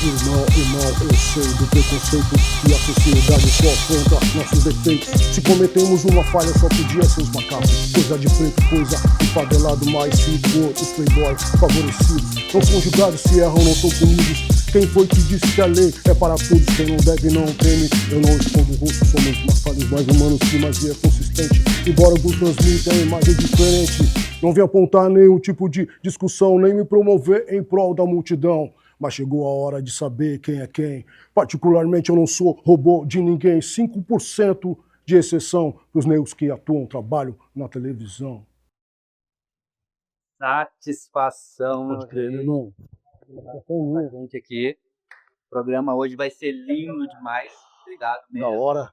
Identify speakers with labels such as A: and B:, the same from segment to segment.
A: Irmão, eu sei do preconceito e a sociedade só aponta nossos defeitos. Se cometemos uma falha só podia ser os macacos. Coisa de preto, coisa de favelado, mais rico, os playboys favorecidos. Não são julgados se erram, não são punidos. Quem foi que disse que a lei é para todos? Quem não deve não teme. Eu não escondo o rosto, somos mais falhos, mais humanos que magia é consistente. Embora alguns transmitam a imagem diferente. Não vim apontar nenhum tipo de discussão, nem me promover em prol da multidão. Mas chegou a hora de saber quem é quem. Particularmente eu não sou robô de ninguém. 5% de exceção para os negros que atuam, trabalham na televisão.
B: Satisfação.
A: Pode crer, irmão.
B: Com a gente aqui. O programa hoje vai ser lindo demais. Obrigado mesmo.
A: Da hora.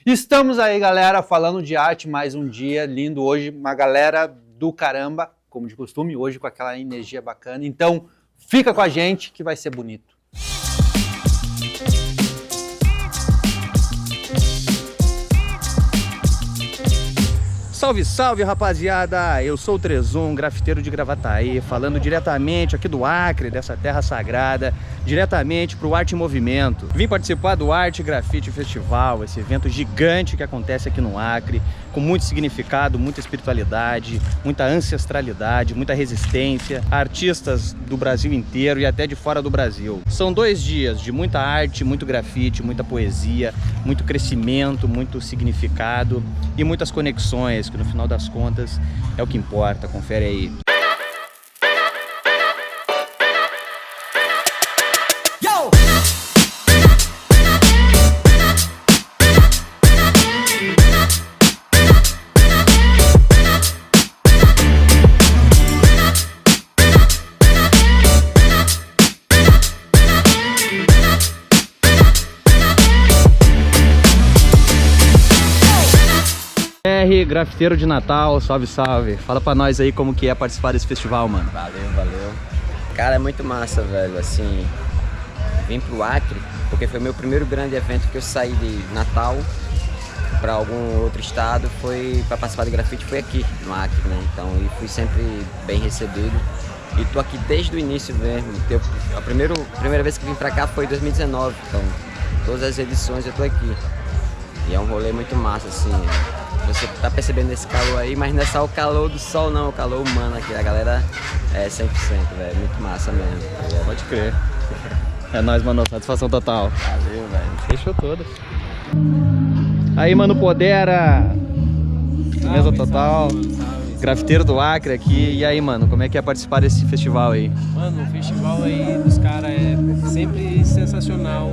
B: Estamos aí, galera, falando de arte mais um dia lindo hoje. Uma galera do caramba, como de costume, hoje com aquela energia bacana. Então, fica com a gente que vai ser bonito.
C: Salve, salve, rapaziada! Eu sou o Trezum, grafiteiro de Gravataí, falando diretamente aqui do Acre, dessa terra sagrada, diretamente para o Arte em Movimento. Vim participar do Arte Grafite Festival, esse evento gigante que acontece aqui no Acre, com muito significado, muita espiritualidade, muita ancestralidade, muita resistência, artistas do Brasil inteiro e até de fora do Brasil. São 2 dias de muita arte, muito grafite, muita poesia, muito crescimento, muito significado e muitas conexões, que no final das contas é o que importa. Confere aí. Grafiteiro de Natal, salve, salve. Fala pra nós aí como que é participar desse festival, mano.
D: Valeu. Cara, é muito massa, velho. Assim, vim pro Acre, porque foi meu primeiro grande evento que eu saí de Natal pra algum outro estado. Foi pra participar de grafite, foi aqui no Acre, né? Então, e fui sempre bem recebido. E tô aqui desde o início mesmo. A primeira vez que vim pra cá foi em 2019. Então, todas as edições eu tô aqui. E é um rolê muito massa, assim. Você tá percebendo esse calor aí, mas não é só o calor do sol não, o calor humano aqui, a galera é 100%, velho, muito massa mesmo.
C: Pode crer. É nóis, mano, satisfação total.
D: Valeu, velho.
C: Fechou todas. Aí, mano, Podera. Mesa total.
E: Salve.
C: Grafiteiro do Acre aqui. E aí, mano, como é que é participar desse festival aí?
E: Mano, o festival aí dos caras é sempre sensacional.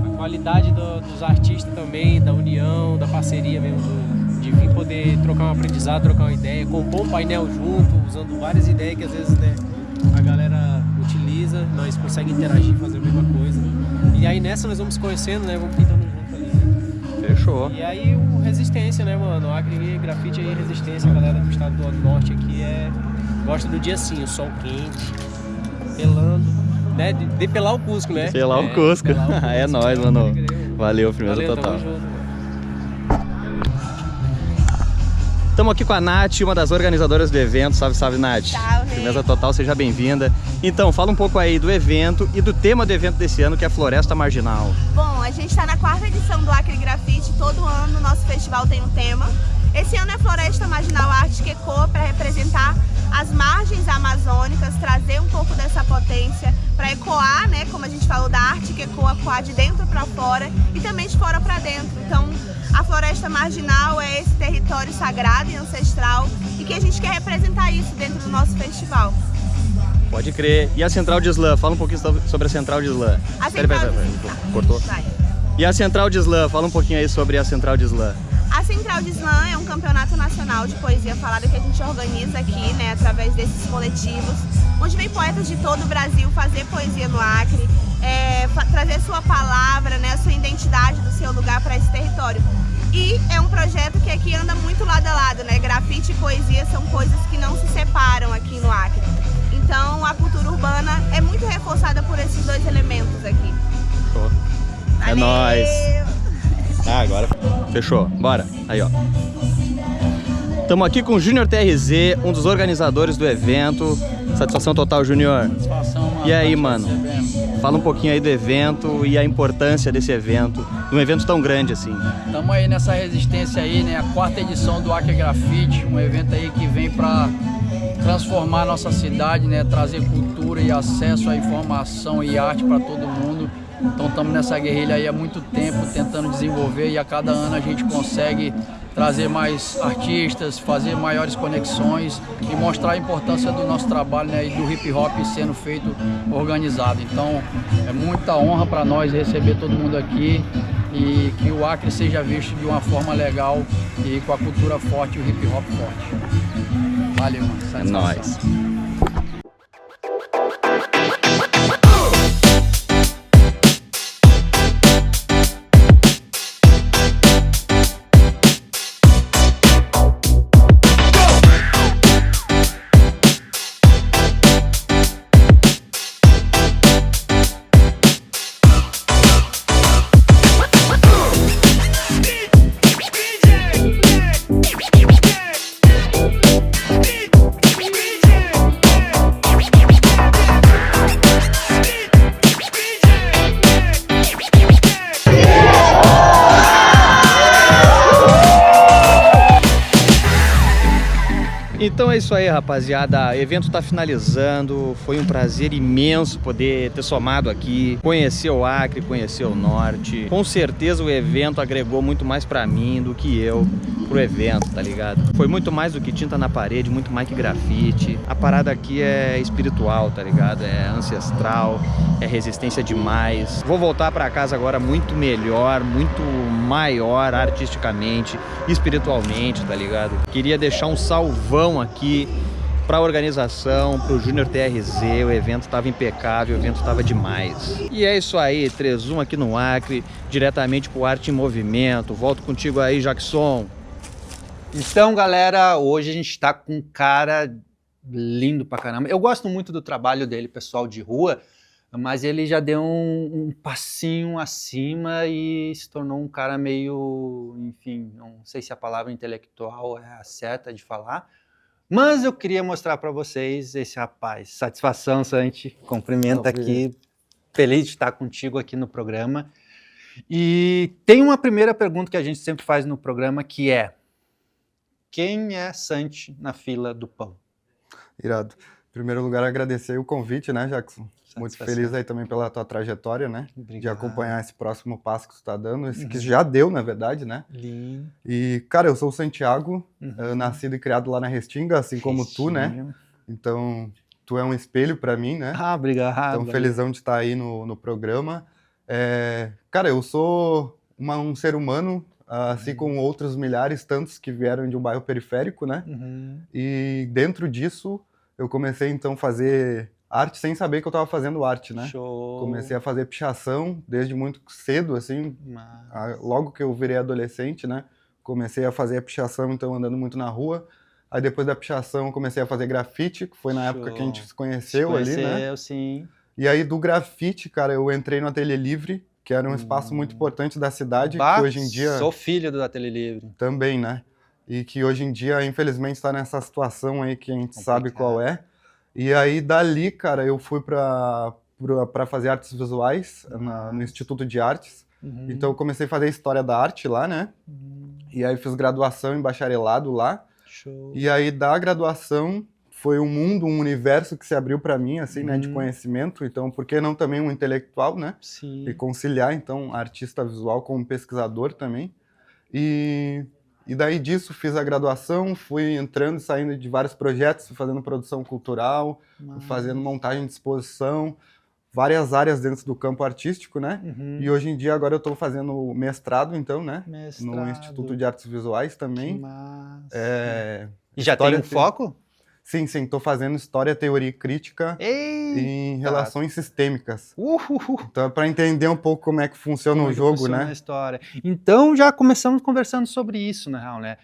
E: A qualidade dos artistas também, da união, da parceria mesmo, de vir poder trocar um aprendizado, trocar uma ideia, compor um painel junto, usando várias ideias que às vezes, né, a galera utiliza, nós conseguimos interagir, fazer a mesma coisa. E aí nessa nós vamos se conhecendo, né, vamos pintando junto ali. Né?
C: Fechou.
E: E aí o Resistência, né, mano, o Acre Grafite aí, Resistência, a galera do estado do Norte aqui gosta do dia assim, o sol quente, pelando. Né? De pelar o Cusco, né?
C: Pelar o Cusco. É nóis, mano. Valeu, firmeza total. Estamos aqui com a Nath, uma das organizadoras do evento. Salve, salve, Nath.
F: Salve.
C: Firmeza total, seja bem-vinda. Então, fala um pouco aí do evento e do tema do evento desse ano, que é Floresta Marginal.
F: Bom, a gente está na 4ª edição do Acre Grafite. Todo ano o nosso festival tem um tema. Esse ano é Floresta Marginal Artística Eco, para representar as margens amazônicas, trazer um pouco dessa potência para ecoar, né, como a gente falou, da arte que ecoar de dentro para fora e também de fora para dentro. Então, a Floresta Marginal é esse território sagrado e ancestral e que a gente quer representar isso dentro do nosso festival.
C: Pode crer. E a Central de Slam? Fala um pouquinho sobre a Central de Slam. Cortou?
F: Vai.
C: E a Central de Slam? Fala um pouquinho aí sobre a Central de Slam.
F: A Central de Slam é um campeonato nacional de poesia falada que a gente organiza aqui, né, através desses coletivos, onde vem poetas de todo o Brasil fazer poesia no Acre, trazer sua palavra, né, a sua identidade do seu lugar para esse território. E é um projeto que aqui anda muito lado a lado, né? Grafite e poesia são coisas que não se separam aqui no Acre. Então a cultura urbana é muito reforçada por esses 2 elementos aqui.
C: Show. É nóis. Ah, agora fechou. Bora. Aí, ó. Estamos aqui com o Júnior TRZ, um dos organizadores do evento. Satisfação total, Júnior.
G: Satisfação, mano.
C: E aí, mano? Fala um pouquinho aí do evento e a importância desse evento, um evento tão grande assim.
G: Estamos aí nessa resistência aí, né? A 4ª edição do Acre Graffiti, um evento aí que vem para transformar a nossa cidade, né? Trazer cultura e acesso à informação e arte para todo mundo. Então estamos nessa guerrilha aí há muito tempo tentando desenvolver e a cada ano a gente consegue trazer mais artistas, fazer maiores conexões e mostrar a importância do nosso trabalho, né, e do hip hop sendo feito organizado. Então é muita honra para nós receber todo mundo aqui e que o Acre seja visto de uma forma legal e com a cultura forte e o hip hop forte. Valeu, mano.
C: É nóis. Então é isso aí, rapaziada, o evento tá finalizando, foi um prazer imenso poder ter somado aqui, conhecer o Acre, conhecer o Norte. Com certeza o evento agregou muito mais pra mim do que eu pro evento, tá ligado? Foi muito mais do que tinta na parede, muito mais que grafite. A parada aqui é espiritual, tá ligado? É ancestral, é resistência demais. Vou voltar pra casa agora muito melhor, muito maior artisticamente, espiritualmente, tá ligado? Queria deixar um salvão aqui para a organização, para o Júnior TRZ, o evento estava impecável, o evento estava demais. E é isso aí, 3-1 aqui no Acre, diretamente pro Arte em Movimento. Volto contigo aí, Jackson.
B: Então, galera, hoje a gente tá com um cara lindo pra caramba. Eu gosto muito do trabalho dele, pessoal de rua, mas ele já deu um passinho acima e se tornou um cara meio, enfim, não sei se a palavra intelectual é a certa de falar, mas eu queria mostrar para vocês esse rapaz. Satisfação, Santi. Cumprimento aqui. Feliz de estar contigo aqui no programa. E tem uma primeira pergunta que a gente sempre faz no programa, que é: quem é Santi na fila do pão?
H: Irado. Em primeiro lugar, agradecer o convite, né, Jackson? Muito feliz aí também pela tua trajetória, né?
B: Obrigado.
H: De acompanhar esse próximo passo que tu tá dando, esse que já deu, na verdade, né?
B: Lindo.
H: E, cara, eu sou o Santiago, nascido e criado lá na Restinga, assim como tu, né? Então, tu é um espelho pra mim, né?
B: Ah, obrigado.
H: Então, felizão de estar aí no programa. Cara, eu sou um ser humano, assim como outros milhares, tantos que vieram de um bairro periférico, né? E dentro disso, eu comecei, então, a fazer arte sem saber que eu estava fazendo arte, né?
B: Show.
H: Comecei a fazer pichação desde muito cedo, assim, logo que eu virei adolescente, né? Comecei a fazer a pichação, então, andando muito na rua. Aí, depois da pichação, comecei a fazer grafite, que foi na época que a gente se conheceu ali, né?
B: Sim.
H: E aí, do grafite, cara, eu entrei no Ateliê Livre, que era um espaço muito importante da cidade,
B: Bah,
H: que hoje em dia...
B: Sou filho do Ateliê Livre.
H: Também, né? E que hoje em dia, infelizmente, está nessa situação aí que a gente sabe qual é. E aí, dali, cara, eu fui para fazer artes visuais no Instituto de Artes. Então, eu comecei a fazer História da Arte lá, né? E aí, fiz graduação em bacharelado lá.
B: Show.
H: E aí, da graduação, foi um mundo, um universo que se abriu para mim, assim, né? De conhecimento. Então, por que não também um intelectual, né?
B: Sim.
H: E conciliar, então, artista visual como pesquisador também. E daí disso fiz a graduação, fui entrando e saindo de vários projetos, fazendo produção cultural, fazendo montagem de exposição, várias áreas dentro do campo artístico, né? E hoje em dia agora eu estou fazendo mestrado, então, né? No Instituto de Artes Visuais também.
B: Que massa. E
H: Já
B: tem um foco?
H: Sim, estou fazendo História, Teoria e Crítica em Relações Sistêmicas. Então, para entender um pouco como é que funciona o jogo, né?
B: A história. Então, já começamos conversando sobre isso, na real, né?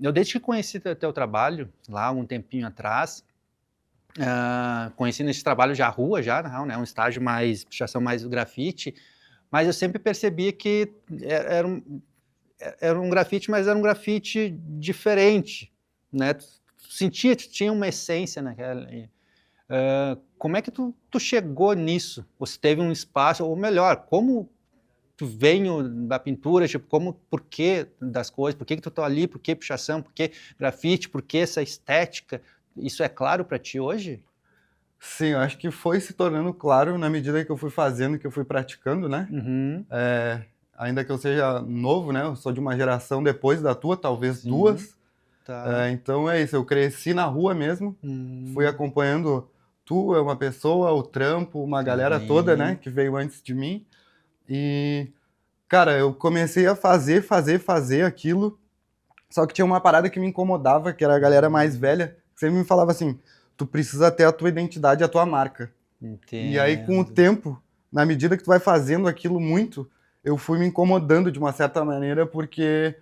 B: Eu, desde que conheci teu trabalho, lá um tempinho atrás, conheci nesse trabalho já rua, já, na real, né? Um estágio mais, pichação mais do grafite, mas eu sempre percebia que era um grafite, mas era um grafite diferente, né? Sentia que tinha uma essência naquela. Como é que tu chegou nisso? Você teve um espaço, ou melhor, como tu veio da pintura, tipo, por que das coisas, por que tu tá ali, por que pichação, por que grafite, por que essa estética? Isso é claro para ti hoje?
H: Sim, eu acho que foi se tornando claro na medida que eu fui fazendo, que eu fui praticando, né?
B: Uhum.
H: Ainda que eu seja novo, né? Eu sou de uma geração depois da tua, talvez
B: Sim.
H: duas.
B: Tá.
H: Então é isso, eu cresci na rua mesmo, fui acompanhando tu, uma pessoa, o trampo, uma galera toda, né? Que veio antes de mim. E, cara, eu comecei a fazer aquilo, só que tinha uma parada que me incomodava, que era a galera mais velha, que sempre me falava assim, tu precisa ter a tua identidade, a tua marca.
B: Entendo.
H: E aí, com o tempo, na medida que tu vai fazendo aquilo muito, eu fui me incomodando de uma certa maneira, porque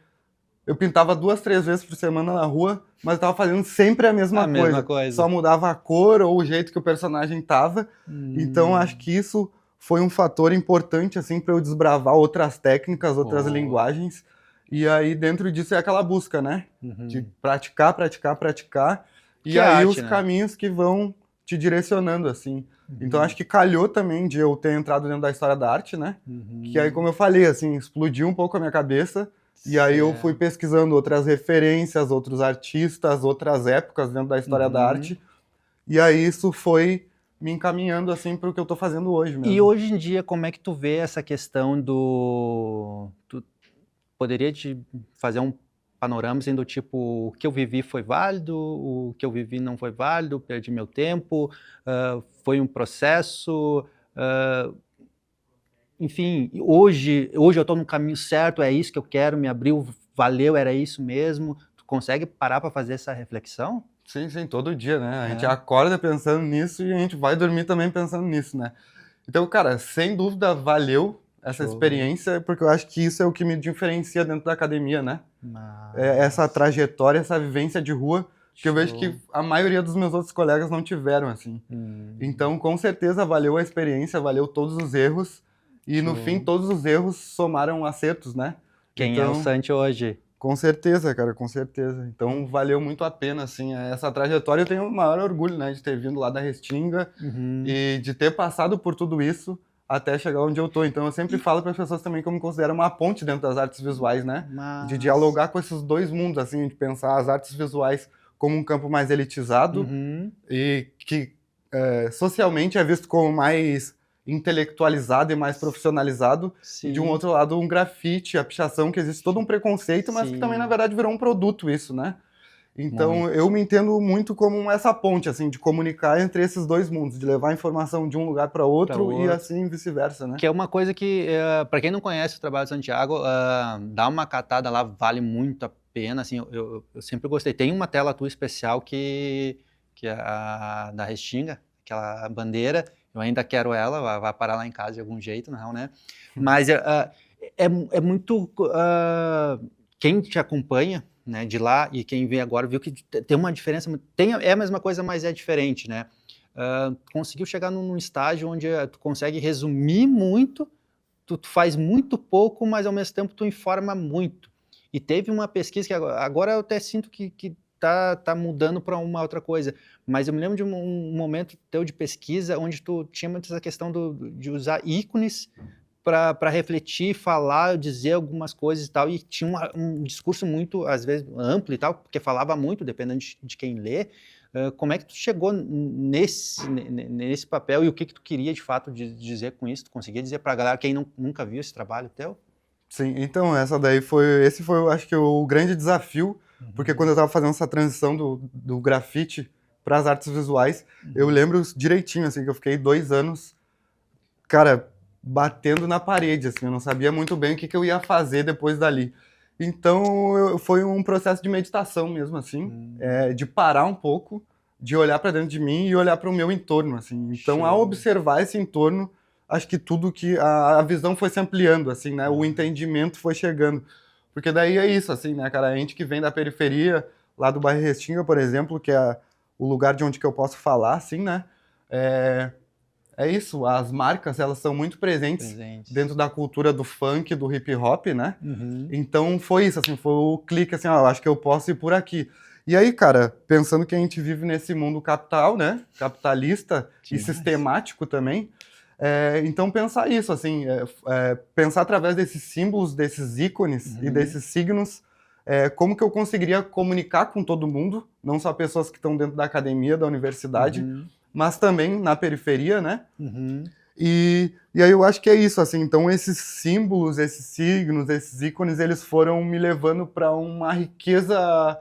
H: eu pintava 2, 3 vezes por semana na rua, mas eu tava fazendo sempre a mesma coisa. Só mudava a cor ou o jeito que o personagem tava. Então, acho que isso foi um fator importante, assim, para eu desbravar outras técnicas, outras linguagens. E aí, dentro disso, é aquela busca, né? De praticar. E aí, os caminhos que vão te direcionando, assim. Então, acho que calhou também de eu ter entrado dentro da história da arte, né? Que aí, como eu falei, assim, explodiu um pouco a minha cabeça. E aí eu fui pesquisando outras referências, outros artistas, outras épocas dentro da história da arte. E aí isso foi me encaminhando, assim, para o que eu tô fazendo hoje mesmo.
B: E hoje em dia, como é que tu vê essa questão do... Tu poderia te fazer um panorama, assim, do tipo, o que eu vivi foi válido, o que eu vivi não foi válido, perdi meu tempo, foi um processo... Enfim, hoje eu estou no caminho certo, é isso que eu quero, me abriu, valeu, era isso mesmo. Tu consegue parar para fazer essa reflexão?
H: Sim, todo dia, né? A gente acorda pensando nisso e a gente vai dormir também pensando nisso, né? Então, cara, sem dúvida valeu essa experiência, porque eu acho que isso é o que me diferencia dentro da academia, né? Essa trajetória, essa vivência de rua, que eu vejo que a maioria dos meus outros colegas não tiveram, assim. Então, com certeza valeu a experiência, valeu todos os erros. E no fim, todos os erros somaram acertos, né?
B: Quem é o Santi hoje?
H: Com certeza, cara, com certeza. Então, valeu muito a pena, assim, essa trajetória. Eu tenho o maior orgulho, né, de ter vindo lá da Restinga e de ter passado por tudo isso até chegar onde eu tô. Então, eu sempre falo para as pessoas também que eu me considero uma ponte dentro das artes visuais, né? De dialogar com esses dois mundos, assim, de pensar as artes visuais como um campo mais elitizado e que socialmente é visto como mais intelectualizado e mais profissionalizado, e de um outro lado um grafite, a pichação, que existe todo um preconceito, mas que também na verdade virou um produto isso, né? Então eu me entendo muito como essa ponte, assim, de comunicar entre esses dois mundos, de levar a informação de um lugar para outro e assim vice-versa, né?
B: Que é uma coisa que, para quem não conhece o trabalho do Santiago, dá uma catada lá, vale muito a pena, assim, eu sempre gostei. Tem uma tela tua especial que é a da Restinga, aquela bandeira. Eu ainda quero ela, vai parar lá em casa de algum jeito, não, né? Mas é muito... quem te acompanha, né, de lá e quem vem agora viu que tem uma diferença, é a mesma coisa, mas é diferente, né? Conseguiu chegar num estágio onde tu consegue resumir muito, tu faz muito pouco, mas ao mesmo tempo tu informa muito. E teve uma pesquisa que agora eu até sinto que tá mudando para uma outra coisa, mas eu me lembro de um momento teu de pesquisa onde tu tinha muito essa questão de usar ícones para refletir, falar, dizer algumas coisas e tal, e tinha um discurso muito, às vezes, amplo e tal, porque falava muito, dependendo de quem lê. Como é que tu chegou nesse papel e o que tu queria, de fato, dizer com isso? Tu conseguia dizer para a galera, quem nunca viu esse trabalho teu?
H: Esse foi, eu acho que o grande desafio, porque quando eu estava fazendo essa transição do grafite para as artes visuais, eu lembro direitinho, assim, que eu fiquei 2 anos, cara, batendo na parede, assim, eu não sabia muito bem o que eu ia fazer depois dali. Então, foi um processo de meditação mesmo, assim, de parar um pouco, de olhar para dentro de mim e olhar para o meu entorno, assim. Então, ao observar esse entorno, acho que tudo que a visão foi se ampliando, assim, né? O entendimento foi chegando. Porque daí é isso, assim, né, cara? A gente que vem da periferia, lá do bairro Restinga, por exemplo, que é o lugar de onde que eu posso falar, assim, né? É isso, as marcas, elas são muito presentes dentro da cultura do funk, do hip hop, né? Então foi isso, assim, foi o clique, assim, ó, eu acho que eu posso ir por aqui. E aí, cara, pensando que a gente vive nesse mundo capital, né? Capitalista e sistemático também. Então pensar isso, assim, pensar através desses símbolos, desses ícones e desses signos, como que eu conseguiria comunicar com todo mundo, não só pessoas que estão dentro da academia, da universidade, mas também na periferia, né? E aí eu acho que é isso, assim, então esses símbolos, esses signos, esses ícones, eles foram me levando para uma riqueza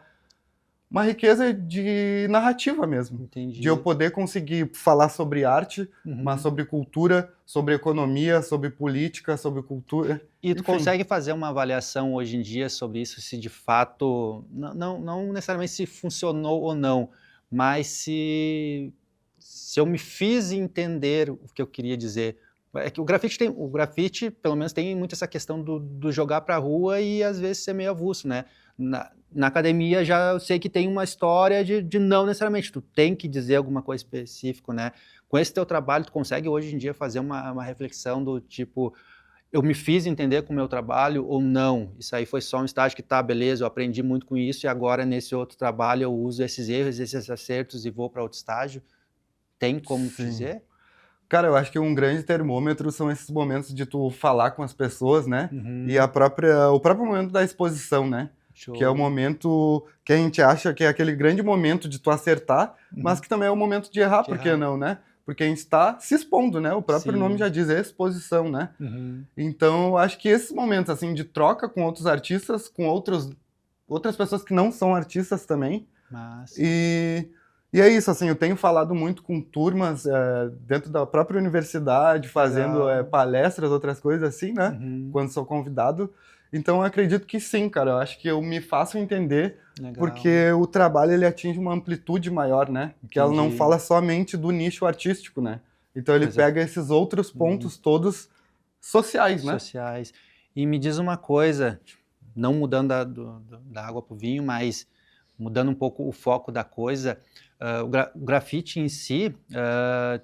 H: de narrativa mesmo.
B: Entendi.
H: De eu poder conseguir falar sobre arte, mas sobre cultura, sobre economia, sobre política, sobre cultura.
B: E tu
H: enfim.
B: consegue fazer uma avaliação hoje em dia sobre isso, se de fato, não necessariamente se funcionou ou não, mas se eu me fiz entender o que eu queria dizer. É que o grafite, pelo menos, tem muito essa questão do jogar pra rua e às vezes ser meio avulso, né? Na academia já eu sei que tem uma história de não necessariamente, tu tem que dizer alguma coisa específica, né? Com esse teu trabalho, tu consegue hoje em dia fazer uma reflexão do tipo, eu me fiz entender com o meu trabalho ou não? Isso aí foi só um estágio que tá, beleza, eu aprendi muito com isso e agora nesse outro trabalho eu uso esses erros, esses acertos e vou para outro estágio? Tem como dizer?
H: Cara, eu acho que um grande termômetro são esses momentos de tu falar com as pessoas, né? E o próprio momento da exposição, né?
B: Show.
H: Que é o momento que a gente acha que é aquele grande momento de tu acertar, mas que também é o momento de errar, por que não, né? Porque a gente está se expondo, né? O próprio nome já diz, exposição, né? Então, eu acho que esses momentos, assim, de troca com outros artistas, com outras pessoas que não são artistas também. E é isso, assim, eu tenho falado muito com turmas dentro da própria universidade, fazendo palestras, outras coisas assim, né? Quando sou convidado. Então, eu acredito que sim, cara. Eu acho que eu me faço entender porque o trabalho, ele atinge uma amplitude maior, né? Que ela não fala somente do nicho artístico, né? Então, ele pega esses outros pontos todos sociais, né?
B: Sociais. E me diz uma coisa, não mudando da água pro vinho, mas mudando um pouco o foco da coisa, o grafite em si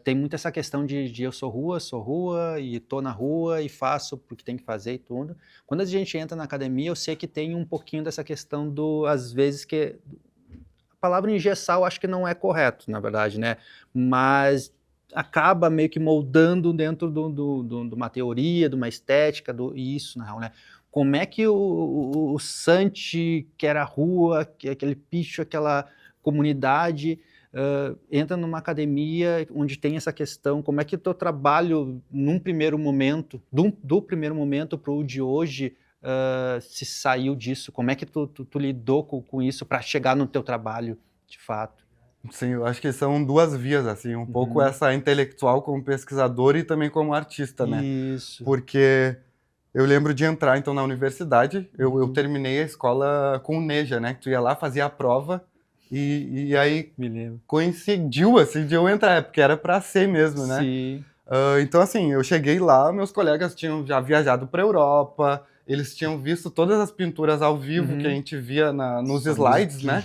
B: tem muito essa questão de eu sou rua e tô na rua e faço porque tem que fazer e tudo. Quando a gente entra na academia, eu sei que tem um pouquinho dessa questão às vezes que a palavra engessar eu acho que não é correto, na verdade, né? Mas acaba meio que moldando dentro de uma teoria, de uma estética, isso, na real, né? Como é que o Santi, que era a rua, que aquele picho, aquela comunidade, entra numa academia onde tem essa questão, como é que o teu trabalho, num primeiro momento, do primeiro momento para o de hoje, se saiu disso? Como é que tu lidou com isso para chegar no teu trabalho, de fato?
H: Sim, eu acho que são duas vias, assim, um pouco essa intelectual como pesquisador e também como artista, né?
B: Isso.
H: Porque eu lembro de entrar, então, na universidade, eu terminei a escola com o NEJA, né? Que tu ia lá, fazia a prova, e aí coincidiu, assim, de eu entrar, porque era pra ser mesmo, né?
B: Sim.
H: Então, assim, eu cheguei lá, meus colegas tinham já viajado pra Europa, eles tinham visto todas as pinturas ao vivo que a gente via nos slides, né?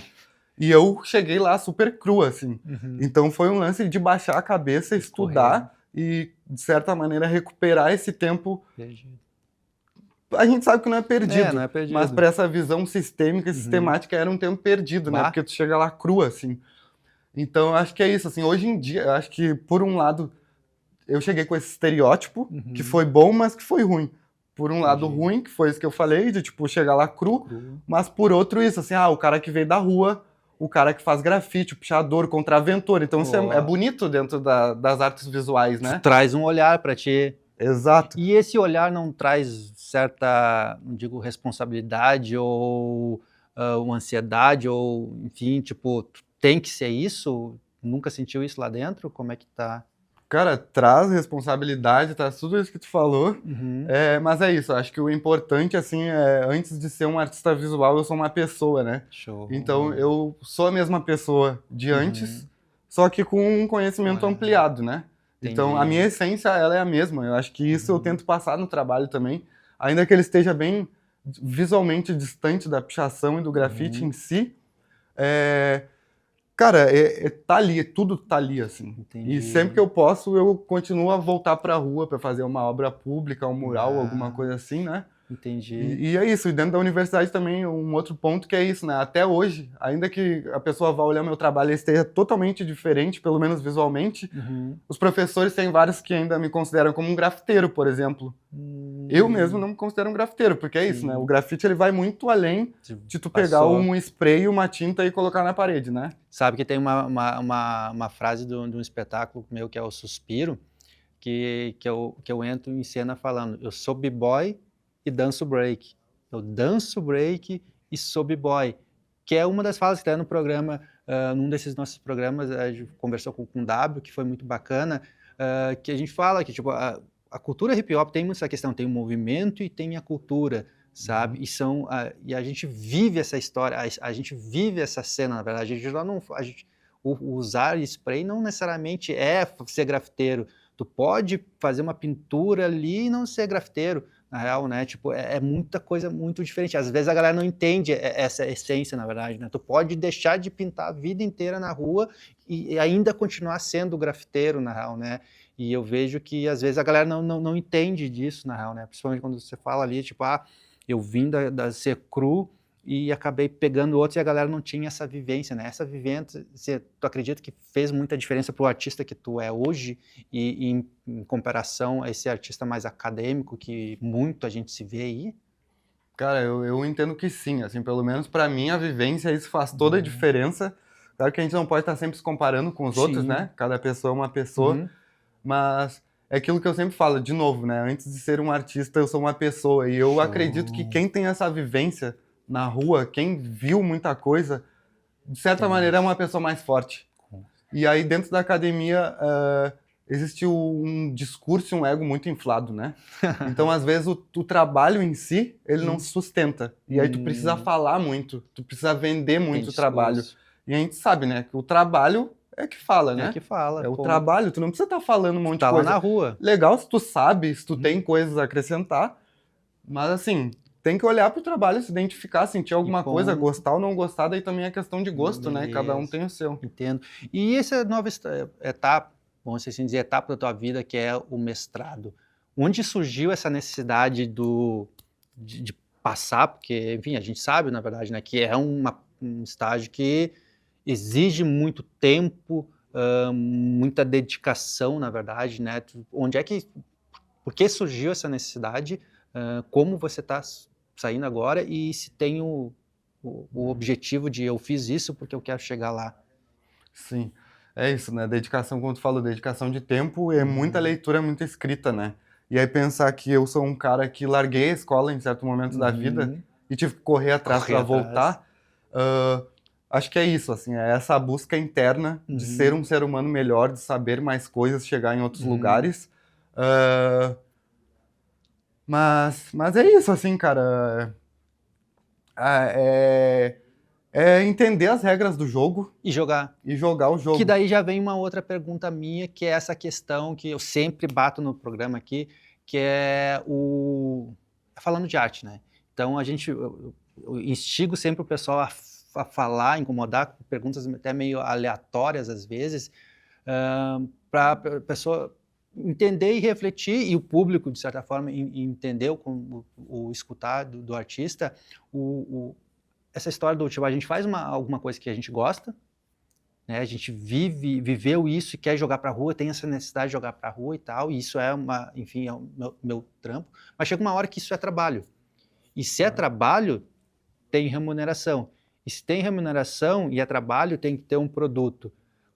H: E eu cheguei lá super cru, assim. Então, foi um lance de baixar a cabeça, estudar e, de certa maneira, recuperar esse tempo. A gente sabe que não é perdido, mas para essa visão sistêmica e sistemática era um tempo perdido, né? Porque tu chega lá cru, assim. Então, eu acho que é isso, assim, hoje em dia, eu acho que, por um lado, eu cheguei com esse estereótipo, que foi bom, mas que foi ruim. Por um lado ruim, que foi isso que eu falei, de, tipo, chegar lá cru, mas por outro isso, assim, o cara que veio da rua, o cara que faz grafite, o pichador, o contraventor, então isso é bonito dentro das artes visuais, né?
B: Traz um olhar para ti.
H: Exato.
B: E esse olhar não traz certa, não digo responsabilidade ou uma ansiedade ou, enfim, tipo, tem que ser isso? Nunca sentiu isso lá dentro? Como é que tá?
H: Cara, traz responsabilidade, traz tudo isso que tu falou, mas é isso, eu acho que o importante, assim, antes de ser um artista visual, eu sou uma pessoa, né?
B: Show.
H: Então, eu sou a mesma pessoa de antes, só que com um conhecimento ampliado, né?
B: Entendi.
H: Então, a minha essência, ela é a mesma, eu acho que isso eu tento passar no trabalho também, ainda que ele esteja bem visualmente distante da pichação e do grafite em si, cara, tá ali, tudo tá ali, assim.
B: Entendi.
H: E sempre que eu posso, eu continuo a voltar pra rua pra fazer uma obra pública, um mural, alguma coisa assim, né?
B: Entendi.
H: E é isso, e dentro da universidade também um outro ponto que é isso, né? Até hoje, ainda que a pessoa vá olhar meu trabalho e esteja totalmente diferente, pelo menos visualmente, os professores têm vários que ainda me consideram como um grafiteiro, por exemplo. Eu mesmo não me considero um grafiteiro, porque é isso, né? O grafite ele vai muito além de tu pegar um spray, uma tinta e colocar na parede, né?
B: Sabe que tem uma frase de um espetáculo meu que é o Suspiro, que eu entro em cena falando, eu sou b-boy e danço break. Eu danço break e sou b-boy. Que é uma das falas que está no programa, num desses nossos programas, a gente conversou com o W, que foi muito bacana, que a gente fala que tipo, a cultura hip-hop tem muito essa questão, tem o movimento e tem a cultura, sabe? E a gente vive essa história, a gente vive essa cena, na verdade. Usar spray não necessariamente é ser grafiteiro. Tu pode fazer uma pintura ali e não ser grafiteiro, na real, né? Tipo, é muita coisa muito diferente. Às vezes a galera não entende essa essência, na verdade, né? Tu pode deixar de pintar a vida inteira na rua e ainda continuar sendo grafiteiro, na real, né? E eu vejo que às vezes a galera não entende disso, na real, né? Principalmente quando você fala ali, tipo, eu vim da ser cru e acabei pegando outros e a galera não tinha essa vivência, né? Essa vivência, tu acredita que fez muita diferença pro artista que tu é hoje e em comparação a esse artista mais acadêmico que muito a gente se vê aí?
H: Cara, eu entendo que sim, assim, pelo menos pra mim a vivência, isso faz toda a diferença. Claro que a gente não pode estar sempre se comparando com os outros, né? Cada pessoa é uma pessoa, mas é aquilo que eu sempre falo, de novo, né? Antes de ser um artista, eu sou uma pessoa e eu acredito que quem tem essa vivência na rua, quem viu muita coisa, de certa maneira é uma pessoa mais forte. E aí dentro da academia existe um discurso e um ego muito inflado, né? Então às vezes o trabalho em si, ele não se sustenta. E aí tu precisa falar muito, tu precisa vender muito o trabalho. E a gente sabe, né, que o trabalho é que fala, né?
B: É que fala.
H: É o trabalho, tu não precisa estar falando um monte de coisa.
B: Tá lá na rua.
H: Legal se tu sabe, se tu tem coisas a acrescentar, mas assim, tem que olhar pro trabalho, se identificar, sentir alguma coisa, gostar ou não gostar, daí também é questão de gosto, né? Cada um tem o seu.
B: Entendo. E essa nova etapa, vamos assim dizer, etapa da tua vida, que é o mestrado. Onde surgiu essa necessidade de passar, porque, enfim, a gente sabe, na verdade, né, que é um estágio que exige muito tempo, muita dedicação, na verdade, né? Por que surgiu essa necessidade? Como você está saindo agora e se tem o objetivo de eu fiz isso porque eu quero chegar lá?
H: Sim, é isso, né? Dedicação, como tu falou, dedicação de tempo é muita leitura, muita escrita, né? E aí pensar que eu sou um cara que larguei a escola em certo momento da vida e tive que correr atrás para voltar, acho que é isso, assim, é essa busca interna de ser um ser humano melhor, de saber mais coisas, chegar em outros lugares. Mas é isso, assim, cara. É entender as regras do jogo.
B: E jogar.
H: E jogar o jogo.
B: Que daí já vem uma outra pergunta minha, que é essa questão que eu sempre bato no programa aqui, que é falando de arte, né? Então eu instigo sempre o pessoal a falar, incomodar, com perguntas até meio aleatórias às vezes, para a pessoa entender e refletir, e o público, de certa forma, entender o escutar do artista, essa história do tipo, a gente faz alguma coisa que a gente gosta, né? A gente viveu isso e quer jogar pra rua, tem essa necessidade de jogar pra rua e tal, e isso é enfim, é o meu trampo, mas chega uma hora que isso é trabalho. E se é trabalho, tem remuneração. E se tem remuneração e é trabalho, tem que ter um produto.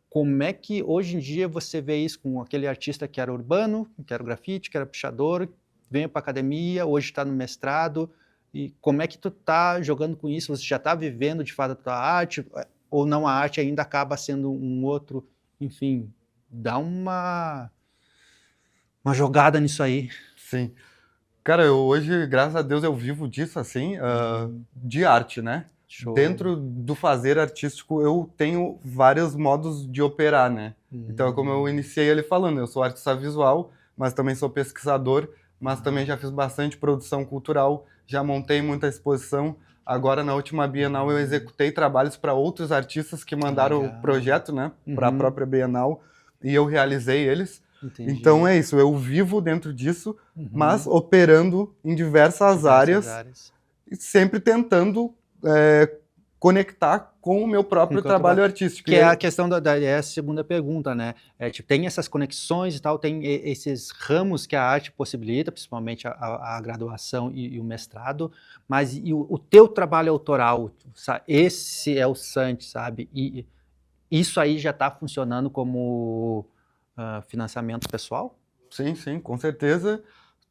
B: Como é que hoje em dia você vê isso com aquele artista que era urbano, que era grafite, que era pichador, veio para academia, hoje está no mestrado, e como é que tu tá jogando com isso? Você já está vivendo de fato a tua arte, ou não, a arte ainda acaba sendo um outro, enfim, dá uma jogada nisso aí.
H: Sim. Cara, hoje, graças a Deus, eu vivo disso, assim, de arte, né? Show. Dentro do fazer artístico, eu tenho vários modos de operar, né? Então, como eu iniciei ali falando, eu sou artista visual, mas também sou pesquisador, mas também já fiz bastante produção cultural, já montei muita exposição. Agora, na última Bienal, eu executei trabalhos para outros artistas que mandaram o projeto, né? Para a própria Bienal, e eu realizei eles.
B: Entendi.
H: Então é isso, eu vivo dentro disso, mas operando em diversas áreas e sempre tentando conectar com o meu próprio trabalho artístico.
B: Que é a questão é a segunda pergunta, né? Tipo, tem essas conexões e tal, tem esses ramos que a arte possibilita, principalmente a graduação e o mestrado, mas e o teu trabalho autoral, esse é o Santi, sabe? E isso aí já está funcionando como financiamento pessoal?
H: Sim, com certeza.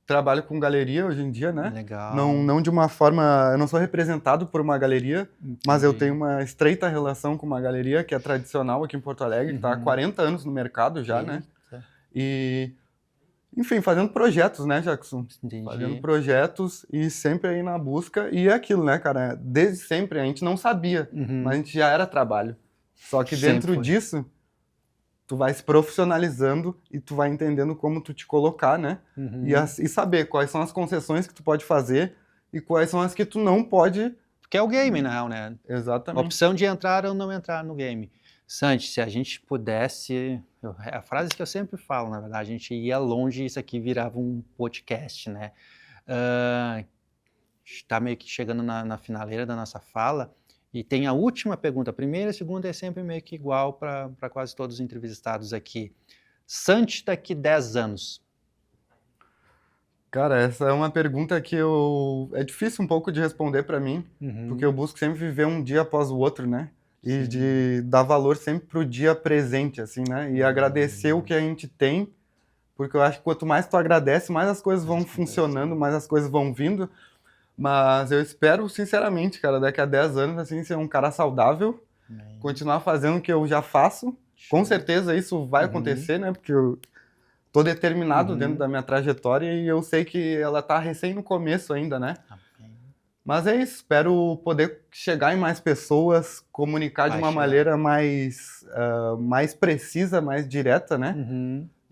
H: Trabalho com galeria hoje em dia, né?
B: Legal.
H: Não de uma forma... Eu não sou representado por uma galeria, mas eu tenho uma estreita relação com uma galeria que é tradicional aqui em Porto Alegre, que está há 40 anos no mercado já, né? E, enfim, fazendo projetos, né, Jackson?
B: Entendi.
H: Fazendo projetos e sempre aí na busca. E é aquilo, né, cara? Desde sempre a gente não sabia, mas a gente já era trabalho. Só que dentro disso... tu vai se profissionalizando e tu vai entendendo como tu te colocar, né? E saber quais são as concessões que tu pode fazer e quais são as que tu não pode...
B: Porque é o game, né?
H: Exatamente.
B: A opção de entrar ou não entrar no game. Santi, se a gente pudesse... É a frase que eu sempre falo, na verdade, a gente ia longe e isso aqui virava um podcast, né? Está meio que chegando na finaleira da nossa fala. E tem a última pergunta, a primeira e a segunda é sempre meio que igual para quase todos os entrevistados aqui. Santi daqui 10 anos.
H: Cara, essa é uma pergunta que é difícil um pouco de responder para mim, porque eu busco sempre viver um dia após o outro, né? E de dar valor sempre pro dia presente, assim, né? E agradecer o que a gente tem, porque eu acho que quanto mais tu agradece, mais as coisas vão funcionando, mais as coisas vão vindo. Mas eu espero, sinceramente, cara, daqui a 10 anos, assim, ser um cara saudável, continuar fazendo o que eu já faço. Com certeza isso vai acontecer, né? Porque eu tô determinado dentro da minha trajetória e eu sei que ela tá recém no começo ainda, né? Mas é isso, espero poder chegar em mais pessoas, comunicar de uma maneira mais precisa, mais direta, né?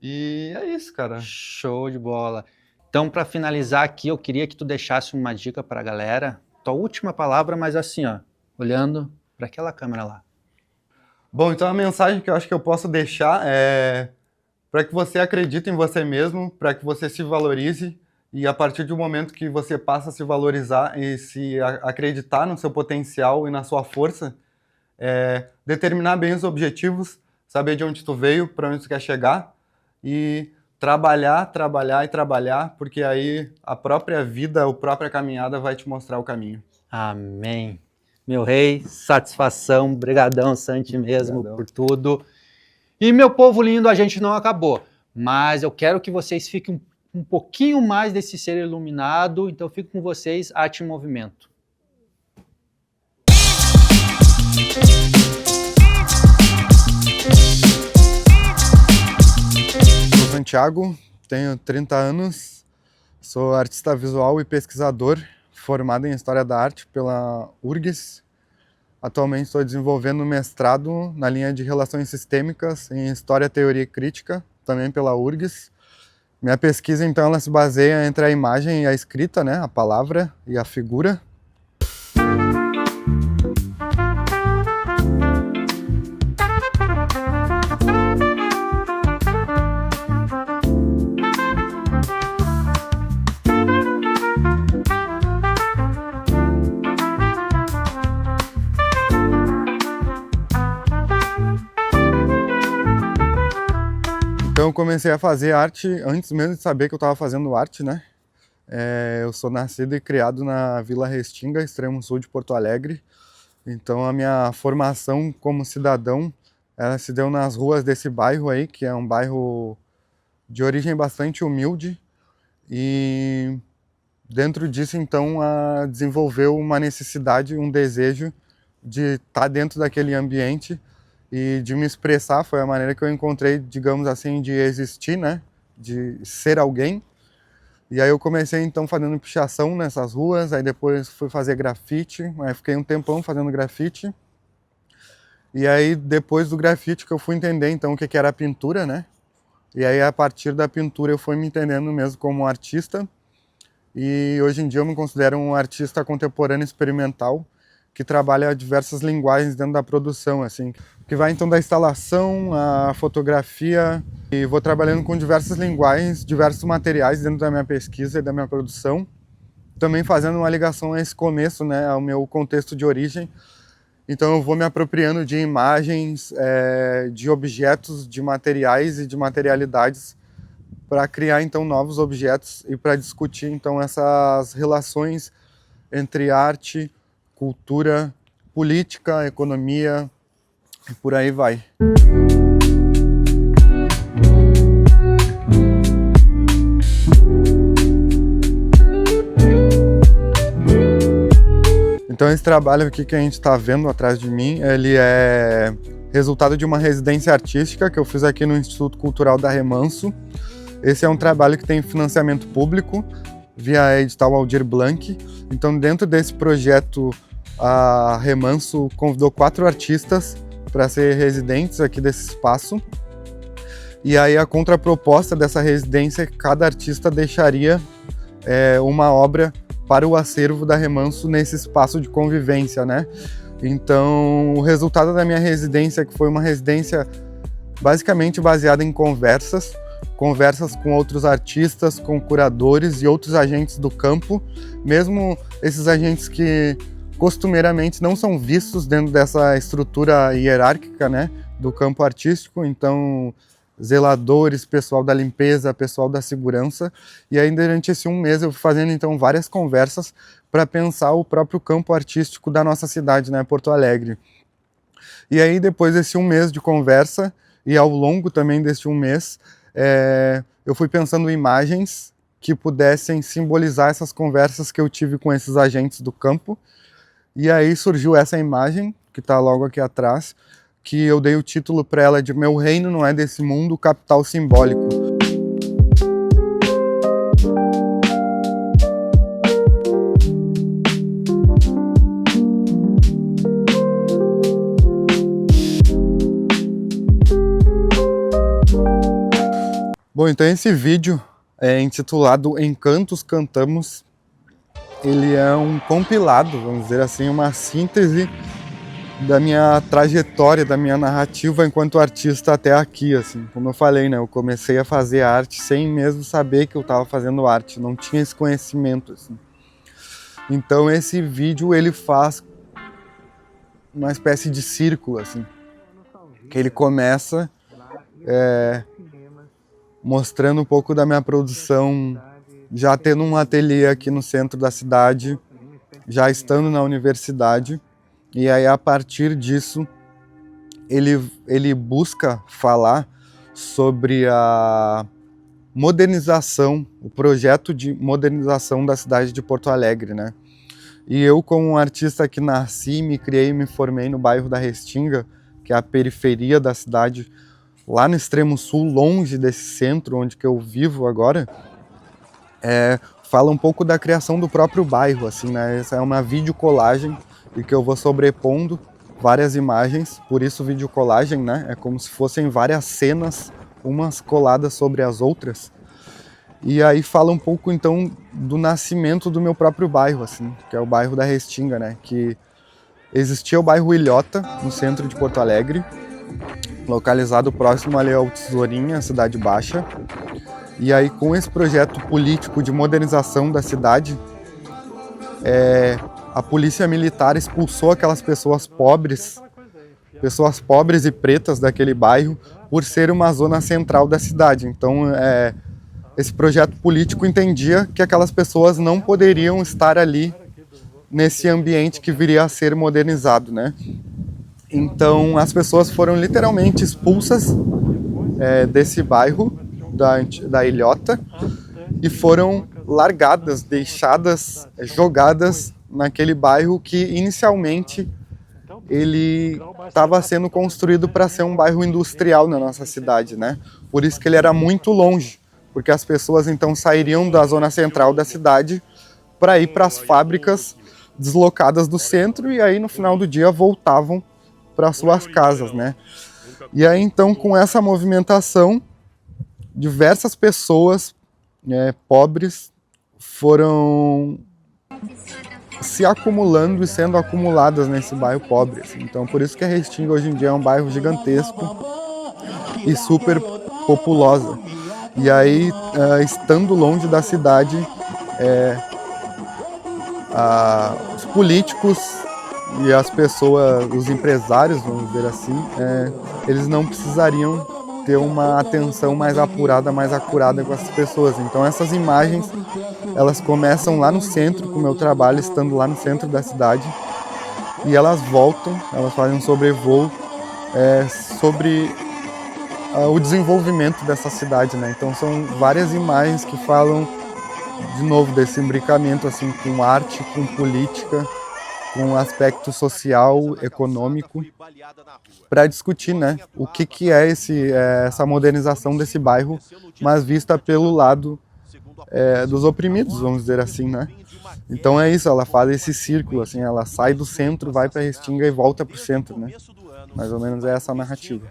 H: E é isso, cara.
B: Show de bola. Então, para finalizar aqui, eu queria que tu deixasse uma dica para a galera. Tua última palavra, mas assim, ó, olhando para aquela câmera lá.
H: Bom, então a mensagem que eu acho que eu posso deixar é para que você acredite em você mesmo, para que você se valorize e a partir do momento que você passa a se valorizar e se acreditar no seu potencial e na sua força, determinar bem os objetivos, saber de onde tu veio, para onde tu quer chegar e trabalhar, porque aí a própria vida, a própria caminhada vai te mostrar o caminho.
B: Amém. Meu rei, satisfação, brigadão, Santi mesmo, por tudo. E meu povo lindo, a gente não acabou, mas eu quero que vocês fiquem um pouquinho mais desse ser iluminado, então eu fico com vocês, Arte em Movimento.
H: Santiago, tenho 30 anos, sou artista visual e pesquisador, formado em História da Arte pela URGS. Atualmente estou desenvolvendo mestrado na linha de Relações Sistêmicas em História, Teoria e Crítica, também pela URGS. Minha pesquisa, então, ela se baseia entre a imagem e a escrita, né? A palavra e a figura. Então eu comecei a fazer arte antes mesmo de saber que eu estava fazendo arte, né? Eu sou nascido e criado na Vila Restinga, extremo sul de Porto Alegre. Então a minha formação como cidadão, ela se deu nas ruas desse bairro aí, que é um bairro de origem bastante humilde. E dentro disso, então, desenvolveu uma necessidade, um desejo de estar dentro daquele ambiente e de me expressar. Foi a maneira que eu encontrei, digamos assim, de existir, né? De ser alguém. E aí eu comecei então fazendo pichação nessas ruas, aí depois fui fazer grafite, aí fiquei um tempão fazendo grafite. E aí depois do grafite que eu fui entender então o que era a pintura, né? E aí a partir da pintura eu fui me entendendo mesmo como artista. E hoje em dia eu me considero um artista contemporâneo experimental, que trabalha diversas linguagens dentro da produção, assim, que vai então da instalação à fotografia, e vou trabalhando com diversas linguagens, diversos materiais dentro da minha pesquisa e da minha produção, também fazendo uma ligação a esse começo, né, ao meu contexto de origem. Então eu vou me apropriando de imagens, de objetos, de materiais e de materialidades para criar então novos objetos e para discutir então essas relações entre arte, cultura, política, economia e por aí vai. Então esse trabalho aqui que a gente está vendo atrás de mim, ele é resultado de uma residência artística que eu fiz aqui no Instituto Cultural da Remanso. Esse é um trabalho que tem financiamento público via edital Aldir Blanc. Então dentro desse projeto a Remanso convidou 4 artistas para ser residentes aqui desse espaço. E aí a contraproposta dessa residência é que cada artista deixaria uma obra para o acervo da Remanso nesse espaço de convivência, né? Então, o resultado da minha residência, que foi uma residência basicamente baseada em conversas com outros artistas, com curadores e outros agentes do campo, mesmo esses agentes que costumeiramente não são vistos dentro dessa estrutura hierárquica, né, do campo artístico. Então, zeladores, pessoal da limpeza, pessoal da segurança. E aí durante esse 1 mês eu fui fazendo então várias conversas para pensar o próprio campo artístico da nossa cidade, né, Porto Alegre. E aí depois desse 1 mês de conversa e ao longo também desse 1 mês, eu fui pensando em imagens que pudessem simbolizar essas conversas que eu tive com esses agentes do campo. E aí surgiu essa imagem que está logo aqui atrás, que eu dei o título para ela de Meu Reino Não É Desse Mundo, Capital Simbólico. Bom, então esse vídeo é intitulado Encantos Cantamos. Ele é um compilado, vamos dizer assim, uma síntese da minha trajetória, da minha narrativa enquanto artista até aqui, assim. Como eu falei, né, eu comecei a fazer arte sem mesmo saber que eu estava fazendo arte, não tinha esse conhecimento, assim. Então esse vídeo, ele faz uma espécie de círculo, assim, que ele começa mostrando um pouco da minha produção, já tendo um ateliê aqui no centro da cidade, já estando na universidade. E aí, a partir disso, ele busca falar sobre a modernização, o projeto de modernização da cidade de Porto Alegre, né? E eu, como um artista que nasci, me criei e me formei no bairro da Restinga, que é a periferia da cidade, lá no extremo sul, longe desse centro onde que eu vivo agora, fala um pouco da criação do próprio bairro, assim, né? Essa é uma videocolagem e que eu vou sobrepondo várias imagens, por isso videocolagem, né? É como se fossem várias cenas, umas coladas sobre as outras. E aí fala um pouco, então, do nascimento do meu próprio bairro, assim, que é o bairro da Restinga, né? Que existia o bairro Ilhota, no centro de Porto Alegre, localizado próximo ali ao Tesourinha, Cidade Baixa. E aí, com esse projeto político de modernização da cidade, a polícia militar expulsou aquelas pessoas pobres e pretas daquele bairro por ser uma zona central da cidade. Então, esse projeto político entendia que aquelas pessoas não poderiam estar ali nesse ambiente que viria a ser modernizado, né? Então, as pessoas foram literalmente expulsas desse bairro da Ilhota e foram largadas, deixadas, jogadas naquele bairro que inicialmente ele estava sendo construído para ser um bairro industrial na nossa cidade, né? Por isso que ele era muito longe, porque as pessoas então sairiam da zona central da cidade para ir para as fábricas deslocadas do centro e aí no final do dia voltavam para suas casas, né? E aí então, com essa movimentação, diversas pessoas pobres foram se acumulando e sendo acumuladas nesse bairro pobre. Assim. Então, por isso que a Restinga hoje em dia é um bairro gigantesco e super populosa. E aí, estando longe da cidade, os políticos e as pessoas, os empresários, vamos dizer assim, eles não precisariam ter uma atenção mais apurada, mais acurada com essas pessoas. Então essas imagens, elas começam lá no centro, com o meu trabalho estando lá no centro da cidade, e elas voltam, elas fazem um sobrevoo sobre o desenvolvimento dessa cidade, né? Então são várias imagens que falam, de novo, desse imbricamento assim, com arte, com política, com aspecto social, econômico, para discutir, né, o que é essa modernização desse bairro, mas vista pelo lado dos oprimidos, vamos dizer assim, né? Então é isso, ela faz esse círculo, assim, ela sai do centro, vai para Restinga e volta para o centro, né? Mais ou menos é essa a narrativa.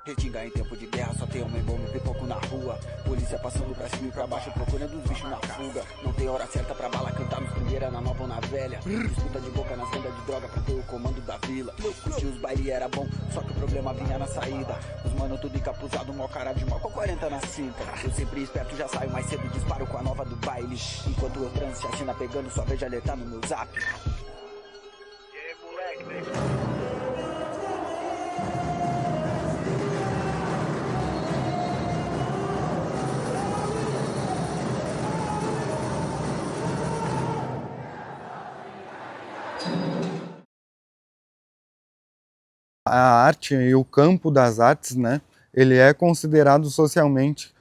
I: Restinga em tempo de guerra, só tem homem bom e pipoco na rua. Polícia passando pra cima e pra baixo, procurando os bichos na fuga. Não tem hora certa pra bala cantar nos primeira, na nova ou na velha. Disputa de boca nas vendas de droga pra ter o comando da vila. Curtir os baile era bom, só que o problema vinha na saída. Os mano tudo encapuzado, mó cara de mal com 40 na cinta. Eu sempre esperto, já saio mais cedo, disparo com a nova do baile. Enquanto eu transo, chacina pegando, só vejo alertar no meu zap. E aí, moleque, velho?
H: A arte e o campo das artes, né, ele é considerado socialmente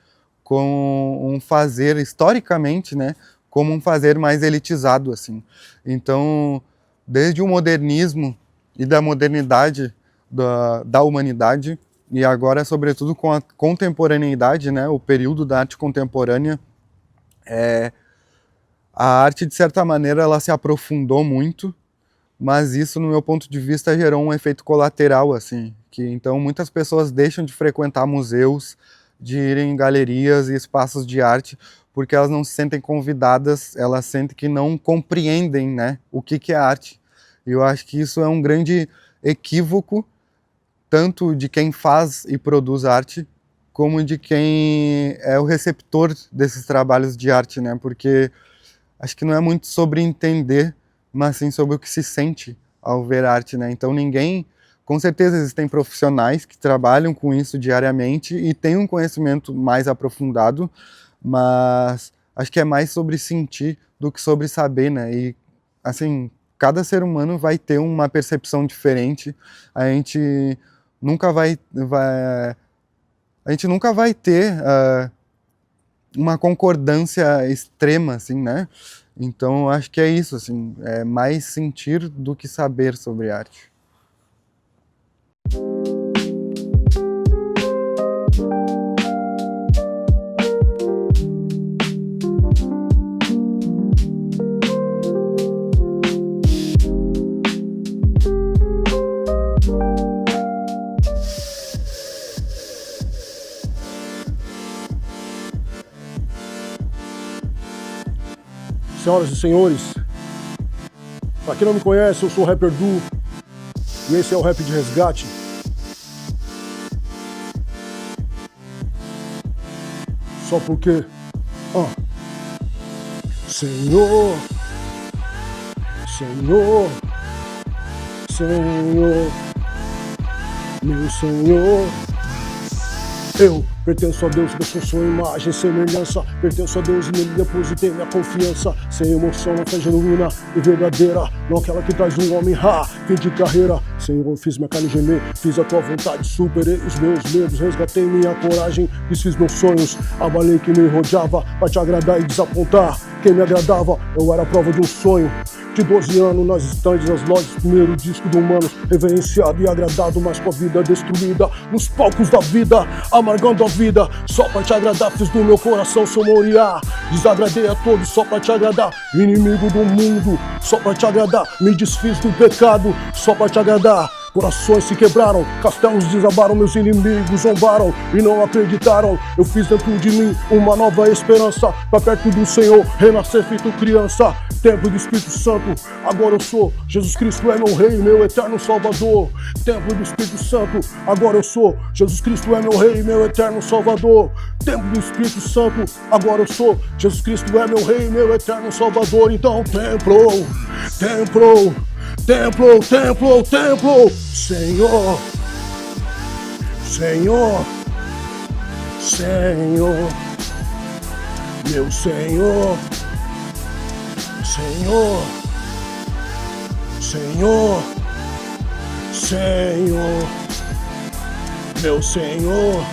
H: como um fazer, historicamente, né, como um fazer mais elitizado, assim. Então, desde o modernismo e da modernidade da humanidade, e agora, sobretudo, com a contemporaneidade, né, o período da arte contemporânea, a arte, de certa maneira, ela se aprofundou muito, mas isso, no meu ponto de vista, gerou um efeito colateral, assim, que então muitas pessoas deixam de frequentar museus, de irem em galerias e espaços de arte, porque elas não se sentem convidadas, elas sentem que não compreendem, né, o que é arte. E eu acho que isso é um grande equívoco, tanto de quem faz e produz arte, como de quem é o receptor desses trabalhos de arte, né, porque acho que não é muito sobre entender, mas sim sobre o que se sente ao ver arte, né? Então com certeza existem profissionais que trabalham com isso diariamente e têm um conhecimento mais aprofundado, mas acho que é mais sobre sentir do que sobre saber, né? E, assim, cada ser humano vai ter uma percepção diferente, a gente nunca vai ter uma concordância extrema, assim, né? Então, eu acho que é isso, assim, é mais sentir do que saber sobre arte.
A: Senhoras e senhores, pra quem não me conhece, eu sou o rapper Du e esse é o Rap de Resgate. Só porque, Senhor, Senhor, Senhor, meu Senhor, eu pertenço a Deus, eu sou sua imagem e semelhança. Pertenço a Deus e nele depositei minha confiança. Sem emoção, não fé genuína e verdadeira, não aquela que traz um homem fim de carreira. Senhor, fiz minha carne gemer, fiz a tua vontade, superei os meus medos, resgatei minha coragem, desfiz meus sonhos, abalei quem me rodeava, pra te agradar e desapontar quem me agradava. Eu era a prova de um sonho de 12 anos nas estandes, nas lojas, primeiro disco do Humanos, reverenciado e agradado, mas com a vida destruída, nos palcos da vida, amargando a vida, só pra te agradar, fiz do meu coração seu Moriá, desagradei a todos só pra te agradar, inimigo do mundo, só pra te agradar, me desfiz do pecado, só pra te agradar, Corações se quebraram, castelos desabaram, meus inimigos zombaram e não acreditaram. Eu fiz dentro de mim uma nova esperança, pra perto do Senhor renascer feito criança. Templo do Espírito Santo, agora eu sou. Jesus Cristo é meu Rei, meu eterno Salvador. Templo do Espírito Santo, agora eu sou. Jesus Cristo é meu Rei, meu eterno Salvador. Templo do Espírito Santo, agora eu sou. Jesus Cristo é meu Rei, meu eterno Salvador. Então templo, templo, templo, templo, templo. Senhor, Senhor, Senhor, meu Senhor, Senhor, Senhor, Senhor, meu Senhor.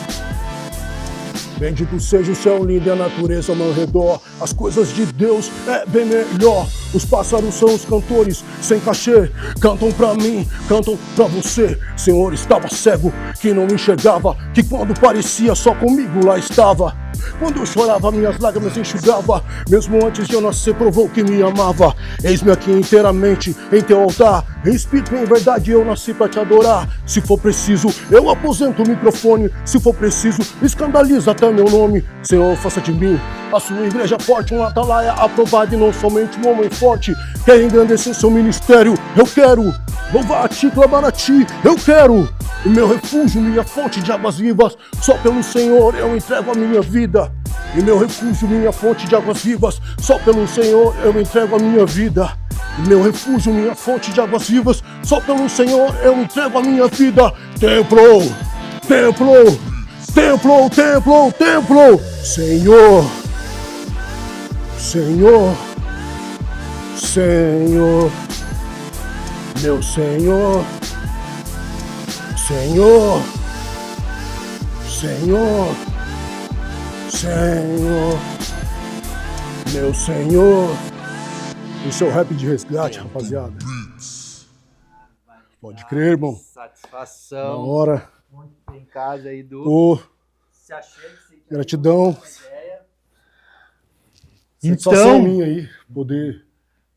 A: Bendito seja o céu lindo e a natureza ao meu redor. As coisas de Deus é bem melhor. Os pássaros são os cantores sem cachê. Cantam pra mim, cantam pra você. Senhor, estava cego, que não enxergava, que quando parecia só comigo lá estava. Quando eu chorava, minhas lágrimas enxugava. Mesmo antes de eu nascer, provou que me amava. Eis-me aqui inteiramente em teu altar. Em espírito e em verdade eu nasci pra te adorar. Se for preciso, eu aposento o microfone. Se for preciso, escandaliza até meu nome. Senhor, faça de mim a sua igreja forte, um atalaia aprovado e não somente um homem forte. Quer engrandecer seu ministério? Eu quero louvar a ti, clamar a ti. Eu quero o meu refúgio, minha fonte de águas vivas. Só pelo Senhor eu entrego a minha vida. E meu refúgio, minha fonte de águas vivas. Só pelo Senhor eu entrego a minha vida. E meu refúgio, minha fonte de águas vivas. Só pelo Senhor eu entrego a minha vida. Templo, templo, templo, templo, templo. Senhor, Senhor, Senhor, meu Senhor, Senhor, Senhor, Senhor, meu Senhor. Esse é o rap de resgate, rapaziada. Pode crer, irmão.
B: Satisfação.
A: Na hora.
B: Em casa aí do.
A: Ô,
B: Se achei que se
A: gratidão.
B: Então,
A: minha aí, poder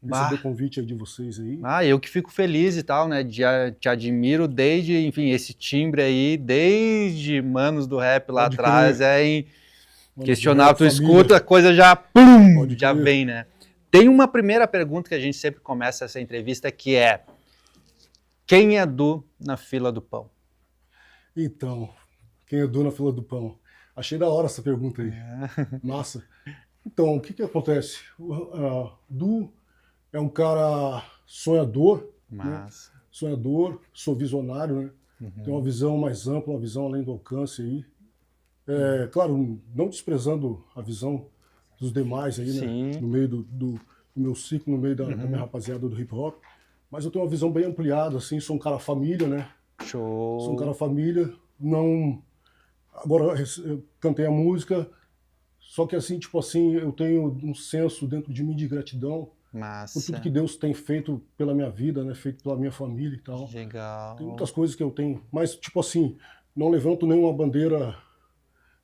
B: Bah.
A: receber o convite aí de vocês aí.
B: eu que fico feliz e tal, né? Te admiro desde, enfim, esse timbre aí, desde Manos do Rap lá
A: Pode
B: atrás,
A: crer.
B: é inquestionável.
A: Mano,
B: Tu
A: família.
B: escuta, a coisa já, plum,
A: Pode
B: já
A: crer.
B: vem, né? Tem uma primeira pergunta que a gente sempre começa essa entrevista, que é: quem é Du na fila do pão?
A: Então, quem é dono na fila do pão? Achei da hora essa pergunta aí. Massa. Então, o que que acontece? O Du é um cara sonhador, né?
B: Mas,
A: Sonhador, sou visionário, né? Tem uma visão mais ampla, uma visão além do alcance aí. É, claro, não desprezando a visão dos demais aí, né?
B: Sim.
A: No meio do meu ciclo, no meio da minha rapaziada do hip hop. Mas eu tenho uma visão bem ampliada, assim, sou um cara família, né?
B: show.
A: Sou um cara família, não... Agora, eu cantei a música, só que assim, tipo assim, eu tenho um senso dentro de mim de gratidão por
B: Massa.
A: tudo que Deus tem feito pela minha vida, né? Feito pela minha família e tal.
B: Legal.
A: Tem muitas coisas que eu tenho, mas tipo assim, não levanto nenhuma bandeira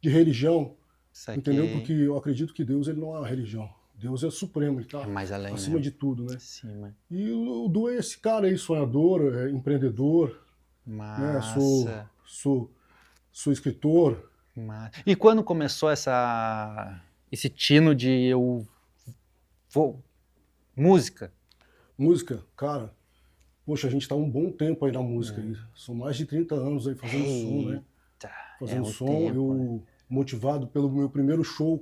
A: de religião,
B: Saquei.
A: entendeu? Porque eu acredito que Deus, ele não é uma religião. Deus é supremo, ele tá
B: É mais além,
A: acima
B: né?
A: de tudo, né?
B: Acima.
A: E o Du é esse cara aí, sonhador, empreendedor, né?
B: Massa.
A: Sou escritor.
B: E quando começou esse tino de eu vou música?
A: Música, cara, poxa, a gente tá um bom tempo aí na música aí. São mais de 30 anos aí fazendo som, né?
B: Eita,
A: Fazendo
B: um
A: som,
B: tempo,
A: eu
B: né?
A: motivado pelo meu primeiro show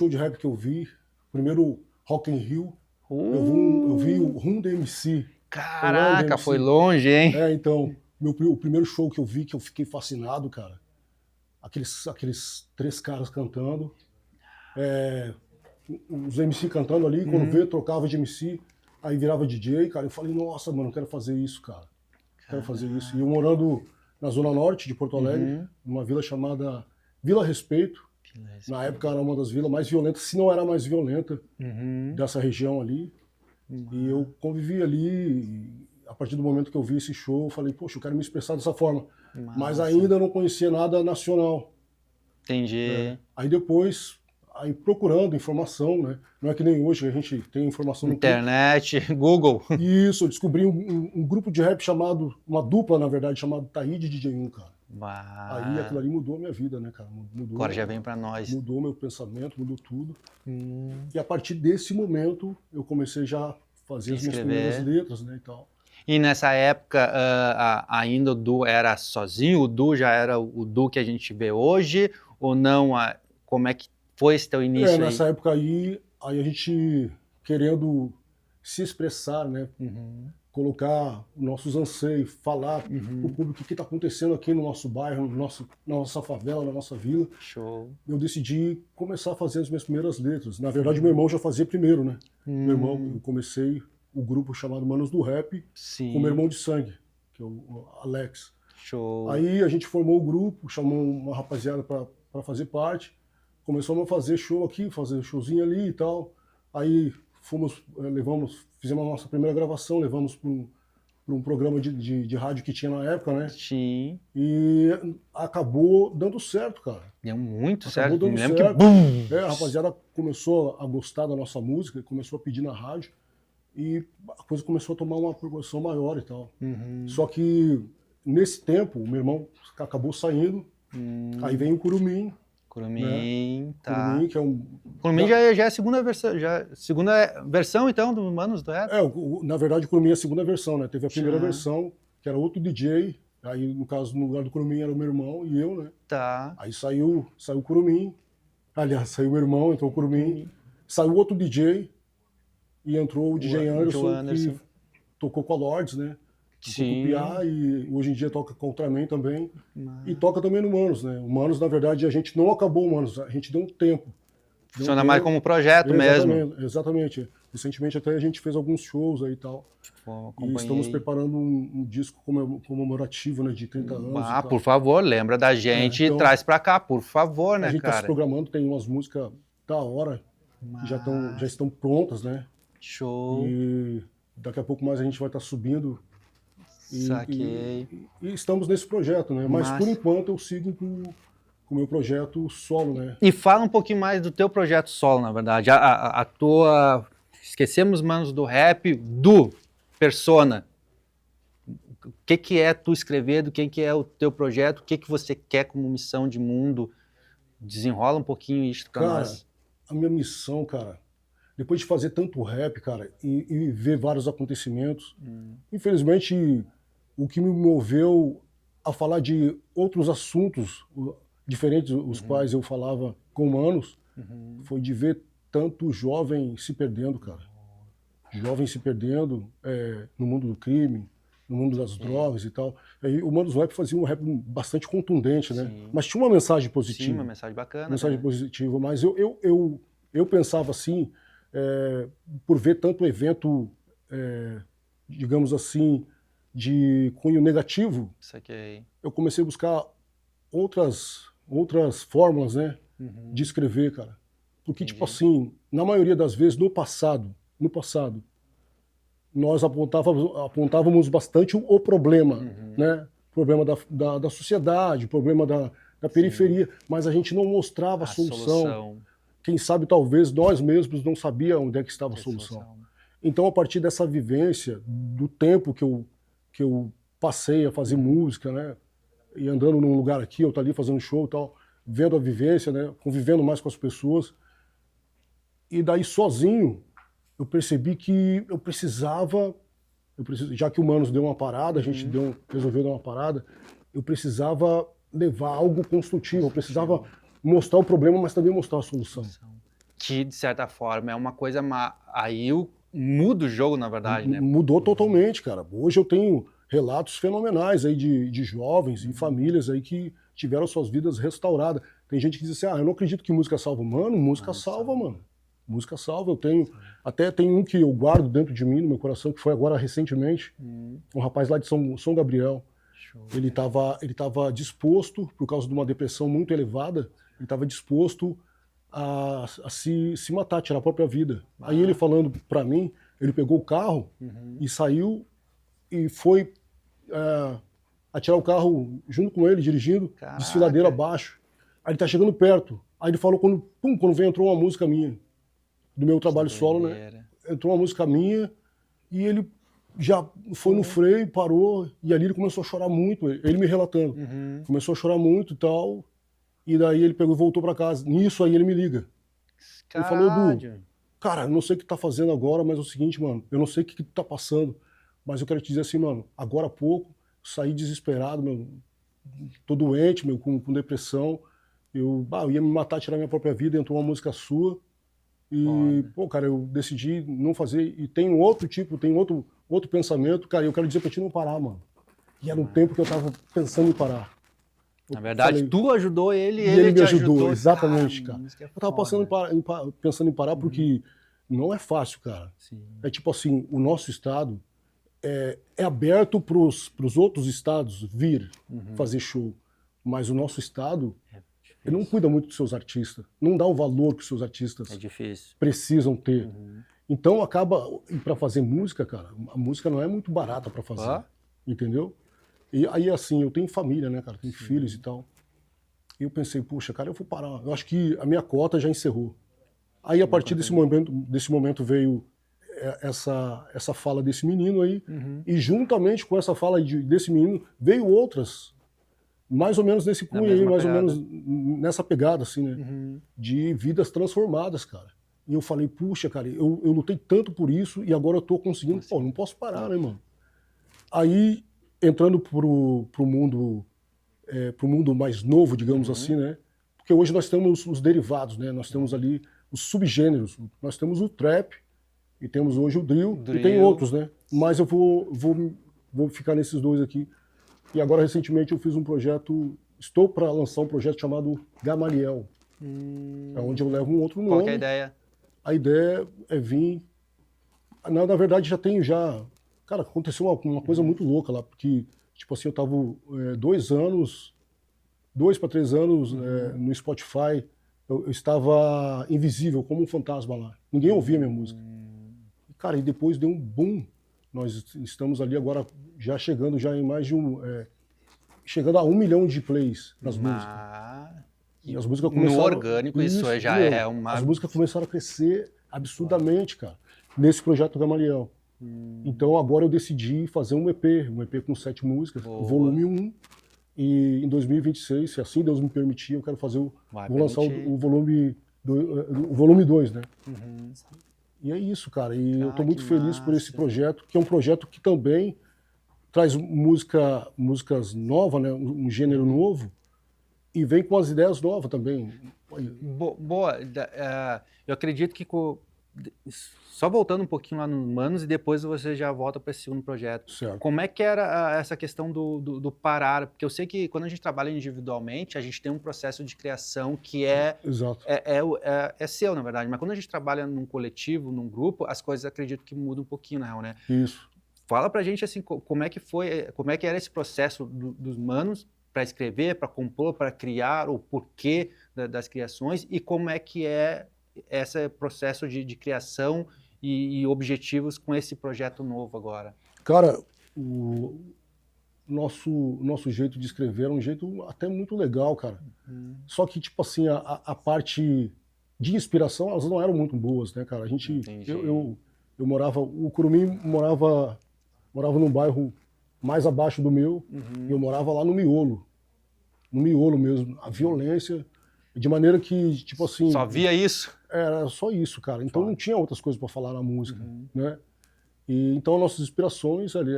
A: de rap que eu vi, primeiro Rock in Rio, eu vi o Rum DMC.
B: Caraca, foi longe, hein?
A: É, então, o primeiro show que eu vi, que eu fiquei fascinado, cara, aqueles 3 caras cantando, os MC cantando ali, quando vê, trocava de MC, aí virava DJ, cara, eu falei, nossa, mano, eu quero fazer isso, cara, quero fazer isso. E eu morando na Zona Norte de Porto Alegre, numa vila chamada Vila Respeito, na época era uma das vilas mais violentas, se não era a mais violenta dessa região ali, e eu convivi ali, e a partir do momento que eu vi esse show, eu falei, poxa, eu quero me expressar dessa forma, mas ainda não conhecia nada nacional.
B: Entendi.
A: Aí depois, aí procurando informação, né? Não é que nem hoje, a gente tem informação no
B: internet, Google.
A: Isso, eu descobri um grupo de rap chamado, uma dupla, na verdade, chamado Taíde DJ1, cara. Aí aquilo ali mudou a minha vida, né, cara? Mudou,
B: agora já vem pra nós.
A: Mudou meu pensamento, mudou tudo. E a partir desse momento, eu comecei já a fazer as minhas primeiras letras, né, e tal.
B: E nessa época, ainda o Du era sozinho? O Du já era o Du que a gente vê hoje? Ou não? Como é que foi esse teu início?
A: Nessa época aí a gente querendo se expressar, né? Colocar nossos anseios, falar para o público o que está acontecendo aqui no nosso bairro, na nossa favela, na nossa vila.
B: Show.
A: Eu decidi começar a fazer as minhas primeiras letras. Na verdade, meu irmão já fazia primeiro, né? Meu irmão, eu comecei o grupo chamado Manos do Rap com meu irmão de sangue, que é o Alex.
B: Show.
A: Aí a gente formou o grupo, chamou uma rapaziada para fazer parte. Começamos a fazer show aqui, fazer showzinho ali e tal. Aí fizemos a nossa primeira gravação, levamos para um programa de rádio que tinha na época, né?
B: Sim.
A: E acabou dando certo, cara.
B: Deu muito
A: certo.
B: Me lembro que bum!
A: A rapaziada começou a gostar da nossa música, começou a pedir na rádio e a coisa começou a tomar uma proporção maior e tal. Só que nesse tempo, o meu irmão acabou saindo, aí vem o Curumim.
B: Curumim,
A: né?
B: tá.
A: Curumim, que é um...
B: Curumim já é a segunda versão, então, do Manos do Rap?
A: Na verdade, o Curumim é a segunda versão, né? Teve a primeira versão, que era outro DJ, aí, no caso, no lugar do Curumim era o meu irmão e eu, né?
B: Tá.
A: Aí saiu o Curumim, aliás, saiu o meu irmão, entrou o Curumim, saiu outro DJ e entrou o DJ Anderson, que tocou com a Lords, né?
B: Sim.
A: E hoje em dia toca com o Ultraman também. E toca também no Manos, né? O Manos, na verdade, a gente não acabou o Manos, a gente deu um tempo.
B: Funciona mais como projeto mesmo.
A: Exatamente. Recentemente até a gente fez alguns shows aí e tal. E estamos preparando um disco comemorativo, né, de 30 anos.
B: Por favor, lembra da gente e traz pra cá, por favor, né, cara?
A: A gente tá se programando, tem umas músicas da hora, que já estão prontas, né?
B: Show.
A: E daqui a pouco mais a gente vai estar subindo.
B: Saquei.
A: E estamos nesse projeto, né? Mas por enquanto eu sigo com o meu projeto solo, né?
B: E fala um pouquinho mais do teu projeto solo, na verdade. A tua... Esquecemos Manos do Rap, do Persona. O que é tu escrever, do que é o teu projeto, o que você quer como missão de mundo? Desenrola um pouquinho isso pra nós.
A: A minha missão, cara, depois de fazer tanto rap, cara, e ver vários acontecimentos, infelizmente, o que me moveu a falar de outros assuntos diferentes, os quais eu falava com Manos, foi de ver tanto jovem se perdendo, cara. Jovem se perdendo no mundo do crime, no mundo das drogas e tal. Aí, o Manos Rap fazia um rap bastante contundente, né? Mas tinha uma mensagem positiva.
B: Sim, uma mensagem bacana.
A: Mensagem positiva, mas eu pensava assim, por ver tanto evento, digamos assim, de cunho negativo, eu comecei a buscar outras fórmulas, né, de escrever, cara. Porque, tipo assim, na maioria das vezes, no passado, nós apontávamos bastante o problema, né? O problema da sociedade, o problema da periferia, mas a gente não mostrava a solução. Quem sabe, talvez, nós mesmos não sabíamos onde é que estava a solução. Então, a partir dessa vivência, do tempo que eu passei a fazer música, né? E andando num lugar aqui, eu ali fazendo show e tal, vendo a vivência, né? Convivendo mais com as pessoas. E daí, sozinho, eu percebi que eu precisava, já que o Manos deu uma parada, a gente resolveu dar uma parada, eu precisava levar algo construtivo, eu precisava mostrar o problema, mas também mostrar a solução.
B: Que, de certa forma, é uma coisa... Aí muda o jogo, na verdade, né?
A: Mudou totalmente, cara. Hoje eu tenho relatos fenomenais aí de jovens e famílias aí que tiveram suas vidas restauradas. Tem gente que diz assim, eu não acredito que música salva. Mano, música salva, mano. Música salva. Eu tenho... Até tem um que eu guardo dentro de mim, no meu coração, que foi agora recentemente. Um rapaz lá de São Gabriel. Ele estava disposto, por causa de uma depressão muito elevada, ele estava disposto a se matar, tirar a própria vida. Aí ele falando para mim, ele pegou o carro e saiu e foi atirar o carro junto com ele, dirigindo, desfiladeira abaixo. Aí ele tá chegando perto. Aí ele falou quando veio, entrou uma música minha, do meu trabalho solo, né?
B: Doideira.
A: Entrou uma música minha e ele já foi no freio, parou, e ali ele começou a chorar muito, ele me relatando. Começou a chorar muito e tal, e daí ele pegou e voltou pra casa. Nisso aí ele me liga. Ele falou, Edu, cara, eu não sei o que tá fazendo agora, mas é o seguinte, mano, eu não sei o que tá passando, mas eu quero te dizer assim, mano, agora há pouco, saí desesperado, meu, tô doente, meu, com depressão, eu ia me matar, tirar minha própria vida, entrou uma música sua, e, pô, cara, eu decidi não fazer, e tem outro pensamento, cara, eu quero dizer pra ti não parar, mano. E era um tempo que eu tava pensando em parar.
B: Na verdade, tu ajudou ele e
A: ele
B: te
A: me ajudou. Exatamente, cara.
B: É
A: Eu tava pensando em parar porque não é fácil, cara.
B: Sim.
A: É tipo assim, o nosso estado é aberto pros outros estados vir fazer show, mas o nosso estado ele não cuida muito dos seus artistas, não dá o valor que os seus artistas precisam ter. Então acaba, e para fazer música, cara, a música não é muito barata para fazer, entendeu? E aí assim, eu tenho família, né, cara, tenho filhos e tal. E eu pensei, puxa, cara, eu vou parar. Eu acho que a minha cota já encerrou. Aí a partir desse momento veio essa fala desse menino aí, e juntamente com essa fala desse menino veio outras, mais ou menos nesse cunho aí, mais ou menos nessa pegada, assim, né? De vidas transformadas, cara. E eu falei, puxa, cara, eu lutei tanto por isso e agora eu tô conseguindo, pô, não posso parar, né, mano? Aí, entrando pro mundo mais novo, digamos assim, né? Porque hoje nós temos os derivados, né? Nós temos ali os subgêneros. Nós temos o trap e temos hoje o drill. E tem outros, né? Mas eu vou ficar nesses dois aqui. E agora, recentemente, eu fiz um projeto, estou para lançar um projeto chamado Gamaliel, onde eu levo um outro nome.
B: Qual que é a ideia?
A: A ideia é vir... Na verdade, Cara, aconteceu uma coisa muito louca lá, porque, tipo assim, eu tava 2 para 3 anos no Spotify, eu estava invisível, como um fantasma lá. Ninguém ouvia minha música. E, cara, e depois deu um boom. Nós estamos ali agora, já chegando em mais de chegando a 1 milhão de plays nas músicas. E as músicas começaram...
B: No orgânico, isso já é uma...
A: As músicas começaram a crescer absurdamente, cara, nesse projeto Gamaliel. Então agora eu decidi fazer um EP com 7 músicas, volume 1, e em 2026, se assim Deus me permitir, eu quero fazer vou lançar o volume 2, né? E é isso, cara, e eu tô muito feliz por esse projeto, que é um projeto que também traz músicas novas, né? Um gênero novo, e vem com as ideias novas também.
B: Boa, eu acredito que só voltando um pouquinho lá nos Manos e depois você já volta para esse segundo projeto.
A: Certo.
B: Como é que era essa questão do parar? Porque eu sei que quando a gente trabalha individualmente, a gente tem um processo de criação que é seu, na verdade. Mas quando a gente trabalha num coletivo, num grupo, as coisas acredito que mudam um pouquinho, na real, né?
A: Isso.
B: Fala pra gente assim, como é que era esse processo dos Manos para escrever, para compor, para criar, o porquê das criações e como é que é esse processo de criação e objetivos com esse projeto novo agora?
A: Cara, o nosso jeito de escrever é um jeito até muito legal, cara. Só que, tipo assim, a parte de inspiração, elas não eram muito boas, né, cara? A gente, eu morava, o Curumim morava num bairro mais abaixo do meu, e eu morava lá no miolo mesmo, a violência, de maneira que, tipo assim...
B: Só via isso?
A: Era só isso, cara. Então não tinha outras coisas para falar na música, né? E então nossas inspirações ali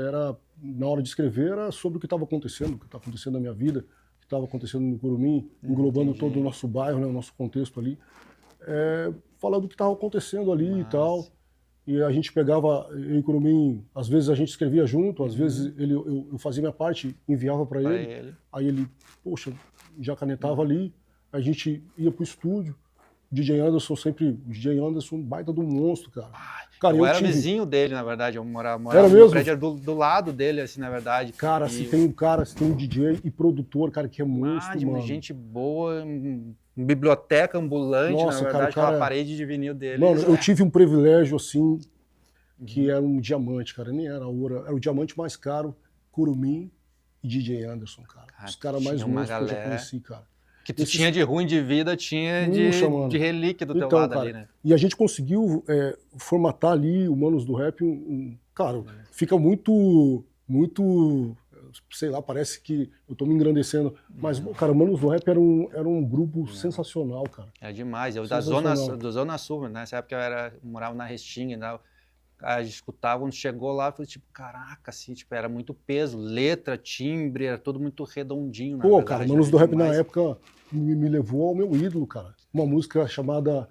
A: na hora de escrever, era sobre o que estava acontecendo, o que está acontecendo na minha vida, o que estava acontecendo no Curumim, englobando todo o nosso bairro, né, o nosso contexto ali, falando do que estava acontecendo ali e tal. E a gente pegava, eu e Curumim, às vezes a gente escrevia junto, às vezes eu fazia minha parte, enviava para ele, aí ele, poxa, já canetava ali, a gente ia pro estúdio. DJ Anderson, baita do monstro, cara.
B: Eu era vizinho dele, na verdade, eu morava
A: no
B: prédio do lado dele, assim, na verdade.
A: Cara, se tem um DJ e produtor, cara, que é monstro, mano.
B: Gente boa, biblioteca ambulante,
A: nossa,
B: na verdade,
A: cara,
B: aquela parede de vinil dele.
A: Mano, eu tive um privilégio, assim, que era um diamante, cara, nem era ouro, era o diamante mais caro, Curumim e DJ Anderson, cara. Os caras mais monstros que eu já conheci, cara.
B: Que tu tinha de ruim de vida, tinha
A: Puxa, mano.
B: de relíquia do teu
A: Então,
B: lado
A: cara,
B: ali, né?
A: E a gente conseguiu formatar ali o Manos do Rap, cara, fica muito, sei lá, parece que eu tô me engrandecendo, mas, cara, o Manos do Rap era um grupo sensacional, cara.
B: É demais. Eu
A: Sensacional.
B: da Zona Sul, nessa época eu morava na Restinga, né? A gente escutava, quando chegou lá, eu falei, tipo, caraca, assim, tipo, era muito peso, letra, timbre, era tudo muito redondinho, na
A: Pô,
B: verdade,
A: cara, Manos
B: né?
A: do Rap
B: Demais.
A: na época me levou ao meu ídolo, cara. Uma música chamada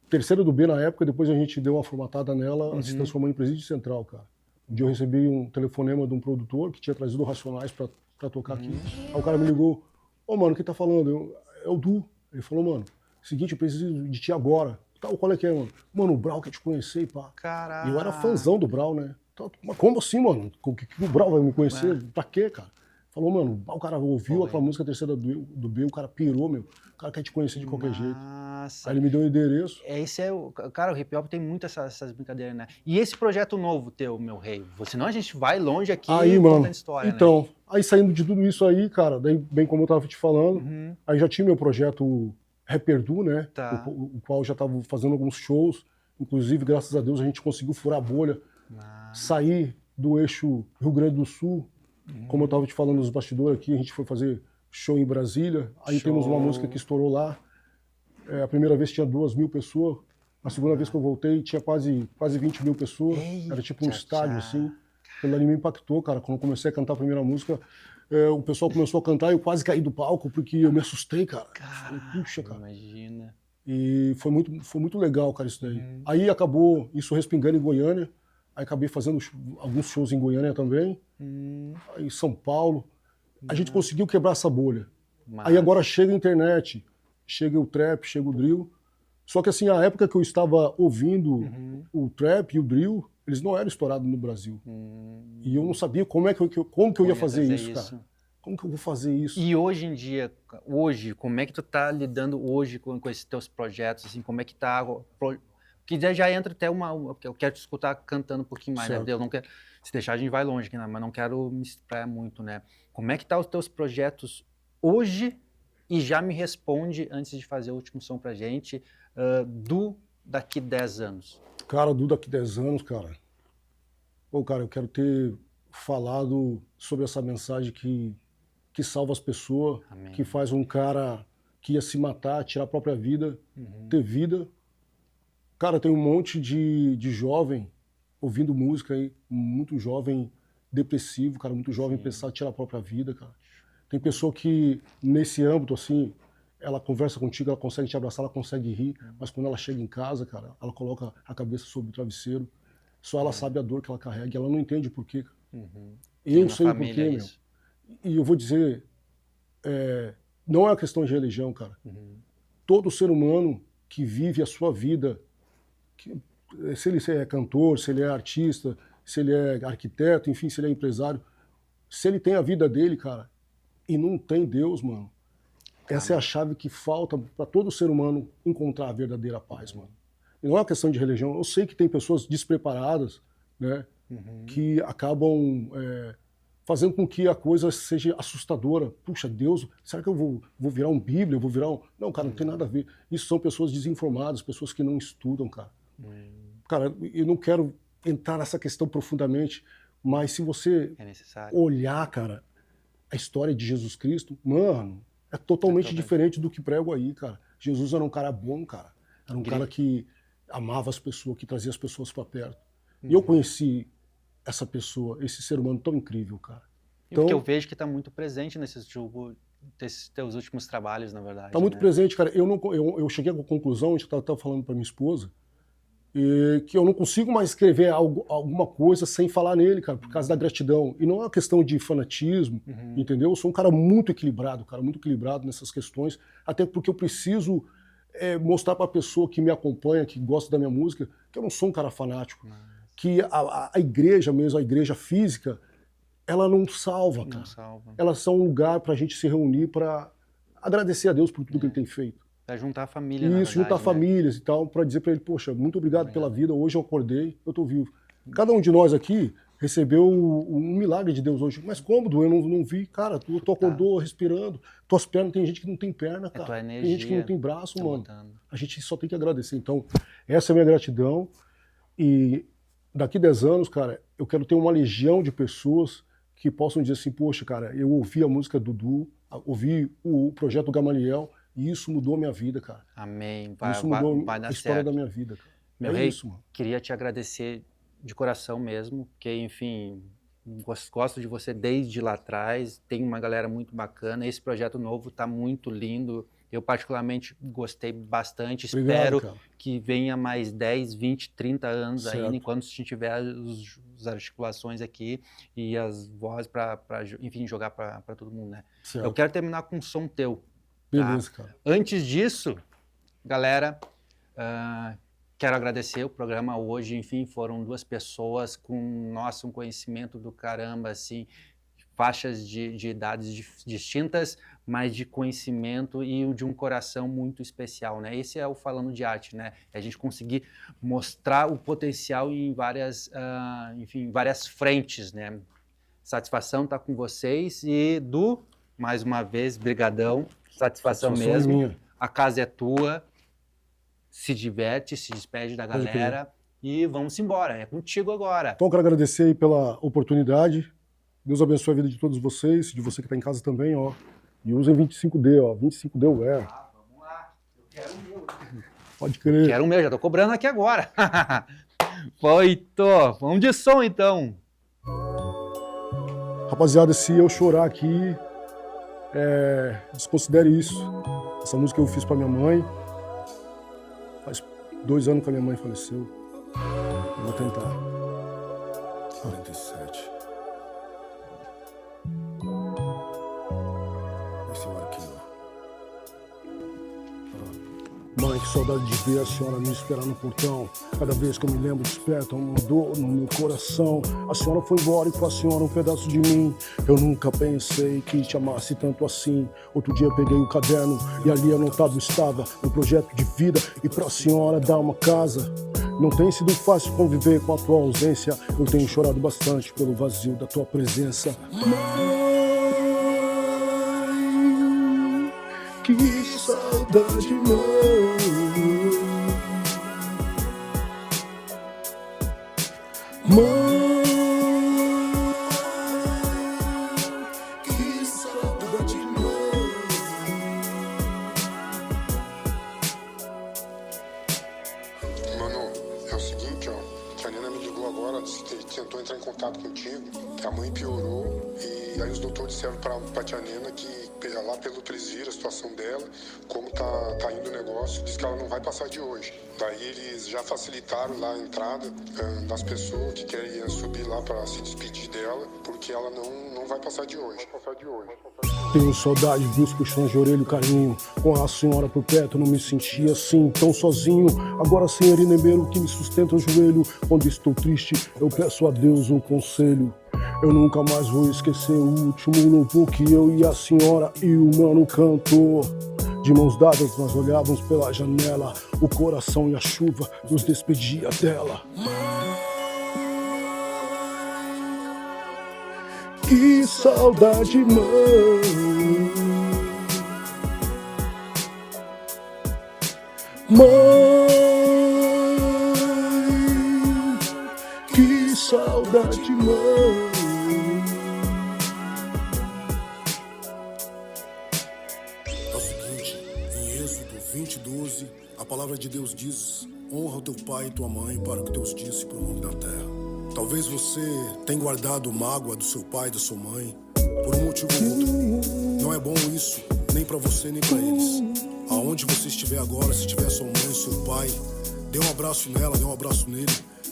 A: Terceira do B na época, depois a gente deu uma formatada nela, ela se transformou em Presídio Central, cara. Um dia eu recebi um telefonema de um produtor que tinha trazido o Racionais pra tocar aqui. Aí o cara me ligou, ô, mano, quem tá falando? É o Du. Ele falou, mano, seguinte, eu preciso de ti agora. Tal, qual é que é, mano? Mano, o Brau quer te conhecer, pá.
B: Caraca.
A: E eu era fãzão do Brau, né? Mas como assim, mano? Que o Brau vai me conhecer? Pra quê, cara? Falou, mano, o cara ouviu aquela música Terceira do B, o cara pirou, meu. O cara quer te conhecer de qualquer jeito.
B: Nossa.
A: Aí ele me deu o endereço.
B: Esse é o... Cara, o hip hop tem muito essas brincadeiras, né? E esse projeto novo teu, meu rei? Senão a gente vai longe aqui
A: Aí, mano,
B: contando história,
A: então, aí saindo de tudo isso aí, cara, daí, bem como eu tava te falando, aí já tinha meu projeto Reperdu, né?
B: Tá.
A: O qual já tava fazendo alguns shows. Inclusive, graças a Deus, a gente conseguiu furar a bolha, sair do eixo Rio Grande do Sul. Como eu tava te falando nos bastidores aqui, a gente foi fazer show em Brasília. Aí temos uma música que estourou lá. A primeira vez tinha 2.000 pessoas. A segunda vez que eu voltei tinha quase 20 mil pessoas. Era tipo um estádio, assim. Aquilo ali me impactou, cara. Quando eu comecei a cantar a primeira música, o pessoal começou a cantar e eu quase caí do palco porque eu me assustei, cara. Falei, puxa, cara.
B: Imagina.
A: E foi muito legal, cara, isso daí. Aí acabou isso respingando em Goiânia. Aí acabei fazendo alguns shows em Goiânia também. Aí em São Paulo. A gente conseguiu quebrar essa bolha. Aí agora chega a internet, chega o trap, chega o drill. Só que assim, a época que eu estava ouvindo o trap e o drill, eles não eram estourados no Brasil. E eu não sabia como que eu ia fazer isso, cara. Como que eu vou fazer isso?
B: E hoje em dia, como é que tu tá lidando hoje com esses teus projetos, assim, como é que tá... Que já entra até eu quero te escutar cantando um pouquinho mais, né? Eu não quero, se deixar a gente vai longe aqui, né? Mas não quero me distrair muito, né? Como é que tá os teus projetos hoje? E já me responde, antes de fazer o último som pra gente, daqui 10 anos.
A: Cara, daqui 10 anos, cara. Pô, cara, eu quero ter falado sobre essa mensagem que salva as pessoas,
B: Amém.
A: Que faz um cara que ia se matar, tirar a própria vida, ter vida. Cara, tem um monte de jovem ouvindo música aí, muito jovem depressivo, cara, muito jovem pensar em tirar a própria vida, cara. Tem pessoa que, nesse âmbito, assim, ela conversa contigo, ela consegue te abraçar, ela consegue rir, mas quando ela chega em casa, cara, ela coloca a cabeça sobre o travesseiro, só ela sabe a dor que ela carrega, e ela não entende o porquê. Eu sei o porquê, meu. E eu vou dizer, não é uma questão de religião, cara. Todo ser humano que vive a sua vida, se ele é cantor, se ele é artista, se ele é arquiteto, enfim, se ele é empresário, se ele tem a vida dele, cara, e não tem Deus, mano, essa é a chave que falta para todo ser humano encontrar a verdadeira paz, mano. E não é uma questão de religião. Eu sei que tem pessoas despreparadas, né, que acabam fazendo com que a coisa seja assustadora. Puxa, Deus, será que eu vou virar um Bíblia? Eu vou virar um... Não, cara, não tem nada a ver. Isso são pessoas desinformadas, pessoas que não estudam, cara. Cara, eu não quero entrar nessa questão profundamente, mas se você olhar, cara, a história de Jesus Cristo, mano, é totalmente diferente do que prego aí, cara. Jesus era um cara bom, cara. Era um cara que amava as pessoas, que trazia as pessoas para perto. E eu conheci essa pessoa, esse ser humano tão incrível, cara.
B: Então, porque eu vejo que está muito presente nesses teus últimos trabalhos, na verdade.
A: Está muito presente, cara. Eu cheguei à conclusão, a gente estava falando para minha esposa, que eu não consigo mais escrever alguma coisa sem falar nele, cara, por causa da gratidão. E não é uma questão de fanatismo, entendeu? Eu sou um cara muito equilibrado nessas questões, até porque eu preciso mostrar para a pessoa que me acompanha, que gosta da minha música, que eu não sou um cara fanático. Que a igreja mesmo, a igreja física, ela não salva, cara. Ela é um lugar para a gente se reunir para agradecer a Deus por tudo que ele tem feito.
B: Para juntar a família,
A: Isso, juntar famílias e tal, para dizer para ele, poxa, muito obrigado pela vida, hoje eu acordei, eu tô vivo. Cada um de nós aqui recebeu um milagre de Deus hoje. Mas como, Du? Eu não vi. Cara, tu acordou respirando. Tuas pernas, tem gente que não tem perna, cara.
B: tua energia,
A: tem gente que não tem braço,
B: tá
A: mano.
B: botando.
A: A gente só tem que agradecer. Então, essa é a minha gratidão. E daqui 10 anos, cara, eu quero ter uma legião de pessoas que possam dizer assim, poxa, cara, eu ouvi a música do Du, ouvi o projeto Gamaliel, e isso mudou a minha vida, cara.
B: Amém.
A: Isso mudou
B: Vai dar
A: a história
B: certo.
A: da minha vida, cara.
B: Meu
A: É
B: rei,
A: isso, mano.
B: queria te agradecer de coração mesmo, porque, enfim, gosto de você desde lá atrás, tem uma galera muito bacana, esse projeto novo tá muito lindo, eu particularmente gostei bastante,
A: Obrigado,
B: espero
A: cara.
B: que venha mais 10, 20, 30 anos
A: Certo.
B: ainda, enquanto a gente tiver as articulações aqui e as vozes para enfim, jogar para todo mundo, né?
A: Certo.
B: Eu quero terminar com um som teu.
A: Beleza, cara.
B: Antes disso, galera, quero agradecer o programa hoje, enfim, foram 2 pessoas com, nossa, um conhecimento do caramba, assim, faixas de idades distintas, mas de conhecimento e de um coração muito especial, né? Esse é o Falando de Arte, né? É a gente conseguir mostrar o potencial em várias, enfim, várias frentes, né? Satisfação estar com vocês e Du, mais uma vez, brigadão, satisfação mesmo.
A: Minha.
B: A casa é tua, se diverte, se despede da galera e vamos embora, é contigo agora.
A: Então, eu quero agradecer aí pela oportunidade. Deus abençoe a vida de todos vocês, de você que está em casa também, ó. E usem 25D, ó. 25D Wear.
B: Vamos lá, eu quero o meu.
A: Pode crer.
B: Quero o meu, já tô cobrando aqui agora. Feito. Vamos de som, então.
A: Rapaziada, se eu chorar aqui, desconsidere isso. Essa música eu fiz pra minha mãe. Faz 2 anos que a minha mãe faleceu. Eu vou tentar. 47. Esse é o arquivo. Mãe, que saudade de ver a senhora me esperar no portão. Cada vez que eu me lembro, desperta uma dor no meu coração. A senhora foi embora e com a senhora um pedaço de mim. Eu nunca pensei que te amasse tanto assim. Outro dia eu peguei o caderno e ali anotado estava o projeto de vida e pra senhora dar uma casa. Não tem sido fácil conviver com a tua ausência. Eu tenho chorado bastante pelo vazio da tua presença. Mãe, que saudade, mãe. Mãe, que saudade, mãe.
J: Mano, é o seguinte, ó, que a Nena me ligou agora, tentou entrar em contato contigo, que a mãe piorou e aí os doutores disseram pra tia Nena que lá pelo Presídio, a situação dela, como tá indo o negócio, diz que ela não vai passar de hoje. Daí eles já facilitaram lá a entrada das pessoas que querem subir lá para se despedir dela, porque ela não vai passar de hoje.
A: Tenho saudade dos puxões de orelha e carinho. Com a senhora por perto não me sentia assim, tão sozinho. Agora sem Arinemeiro que me sustenta o joelho. Quando estou triste eu peço a Deus um conselho. Eu nunca mais vou esquecer o último louvor que eu e a senhora e o mano cantou. De mãos dadas nós olhávamos pela janela. O coração e a chuva nos despedia dela. Que saudade, mãe. Mãe, que saudade, mãe. É o seguinte, em Êxodo 20:12, a palavra de Deus diz: honra o teu pai e tua mãe para que Deus disse para o nome da terra. Talvez você tenha guardado mágoa do seu pai e da sua mãe por um motivo ou outro. Não é bom isso, nem pra você nem pra eles. Aonde você estiver agora, se tiver sua mãe, seu pai, dê um abraço nela, dê um abraço nele.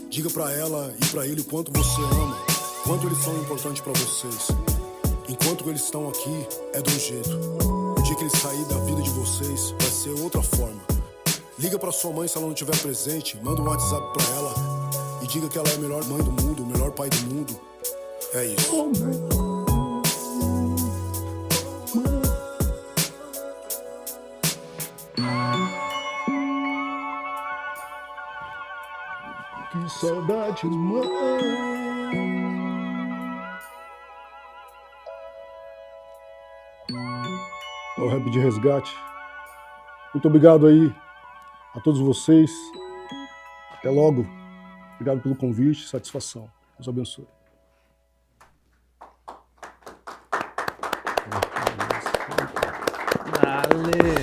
A: Diga pra ela e pra ele o quanto você ama, quanto eles são importantes pra vocês. Enquanto eles estão aqui, é de um jeito. O dia que eles saírem da vida de vocês, vai ser outra forma. Liga pra sua mãe se ela não estiver presente, manda um WhatsApp pra ela e diga que ela é a melhor mãe do mundo, o melhor pai do mundo. É isso. Que saudade, mãe. É o rap de resgate. Muito obrigado aí a todos vocês. Até logo. Obrigado pelo convite, satisfação. Deus abençoe.
B: Valeu.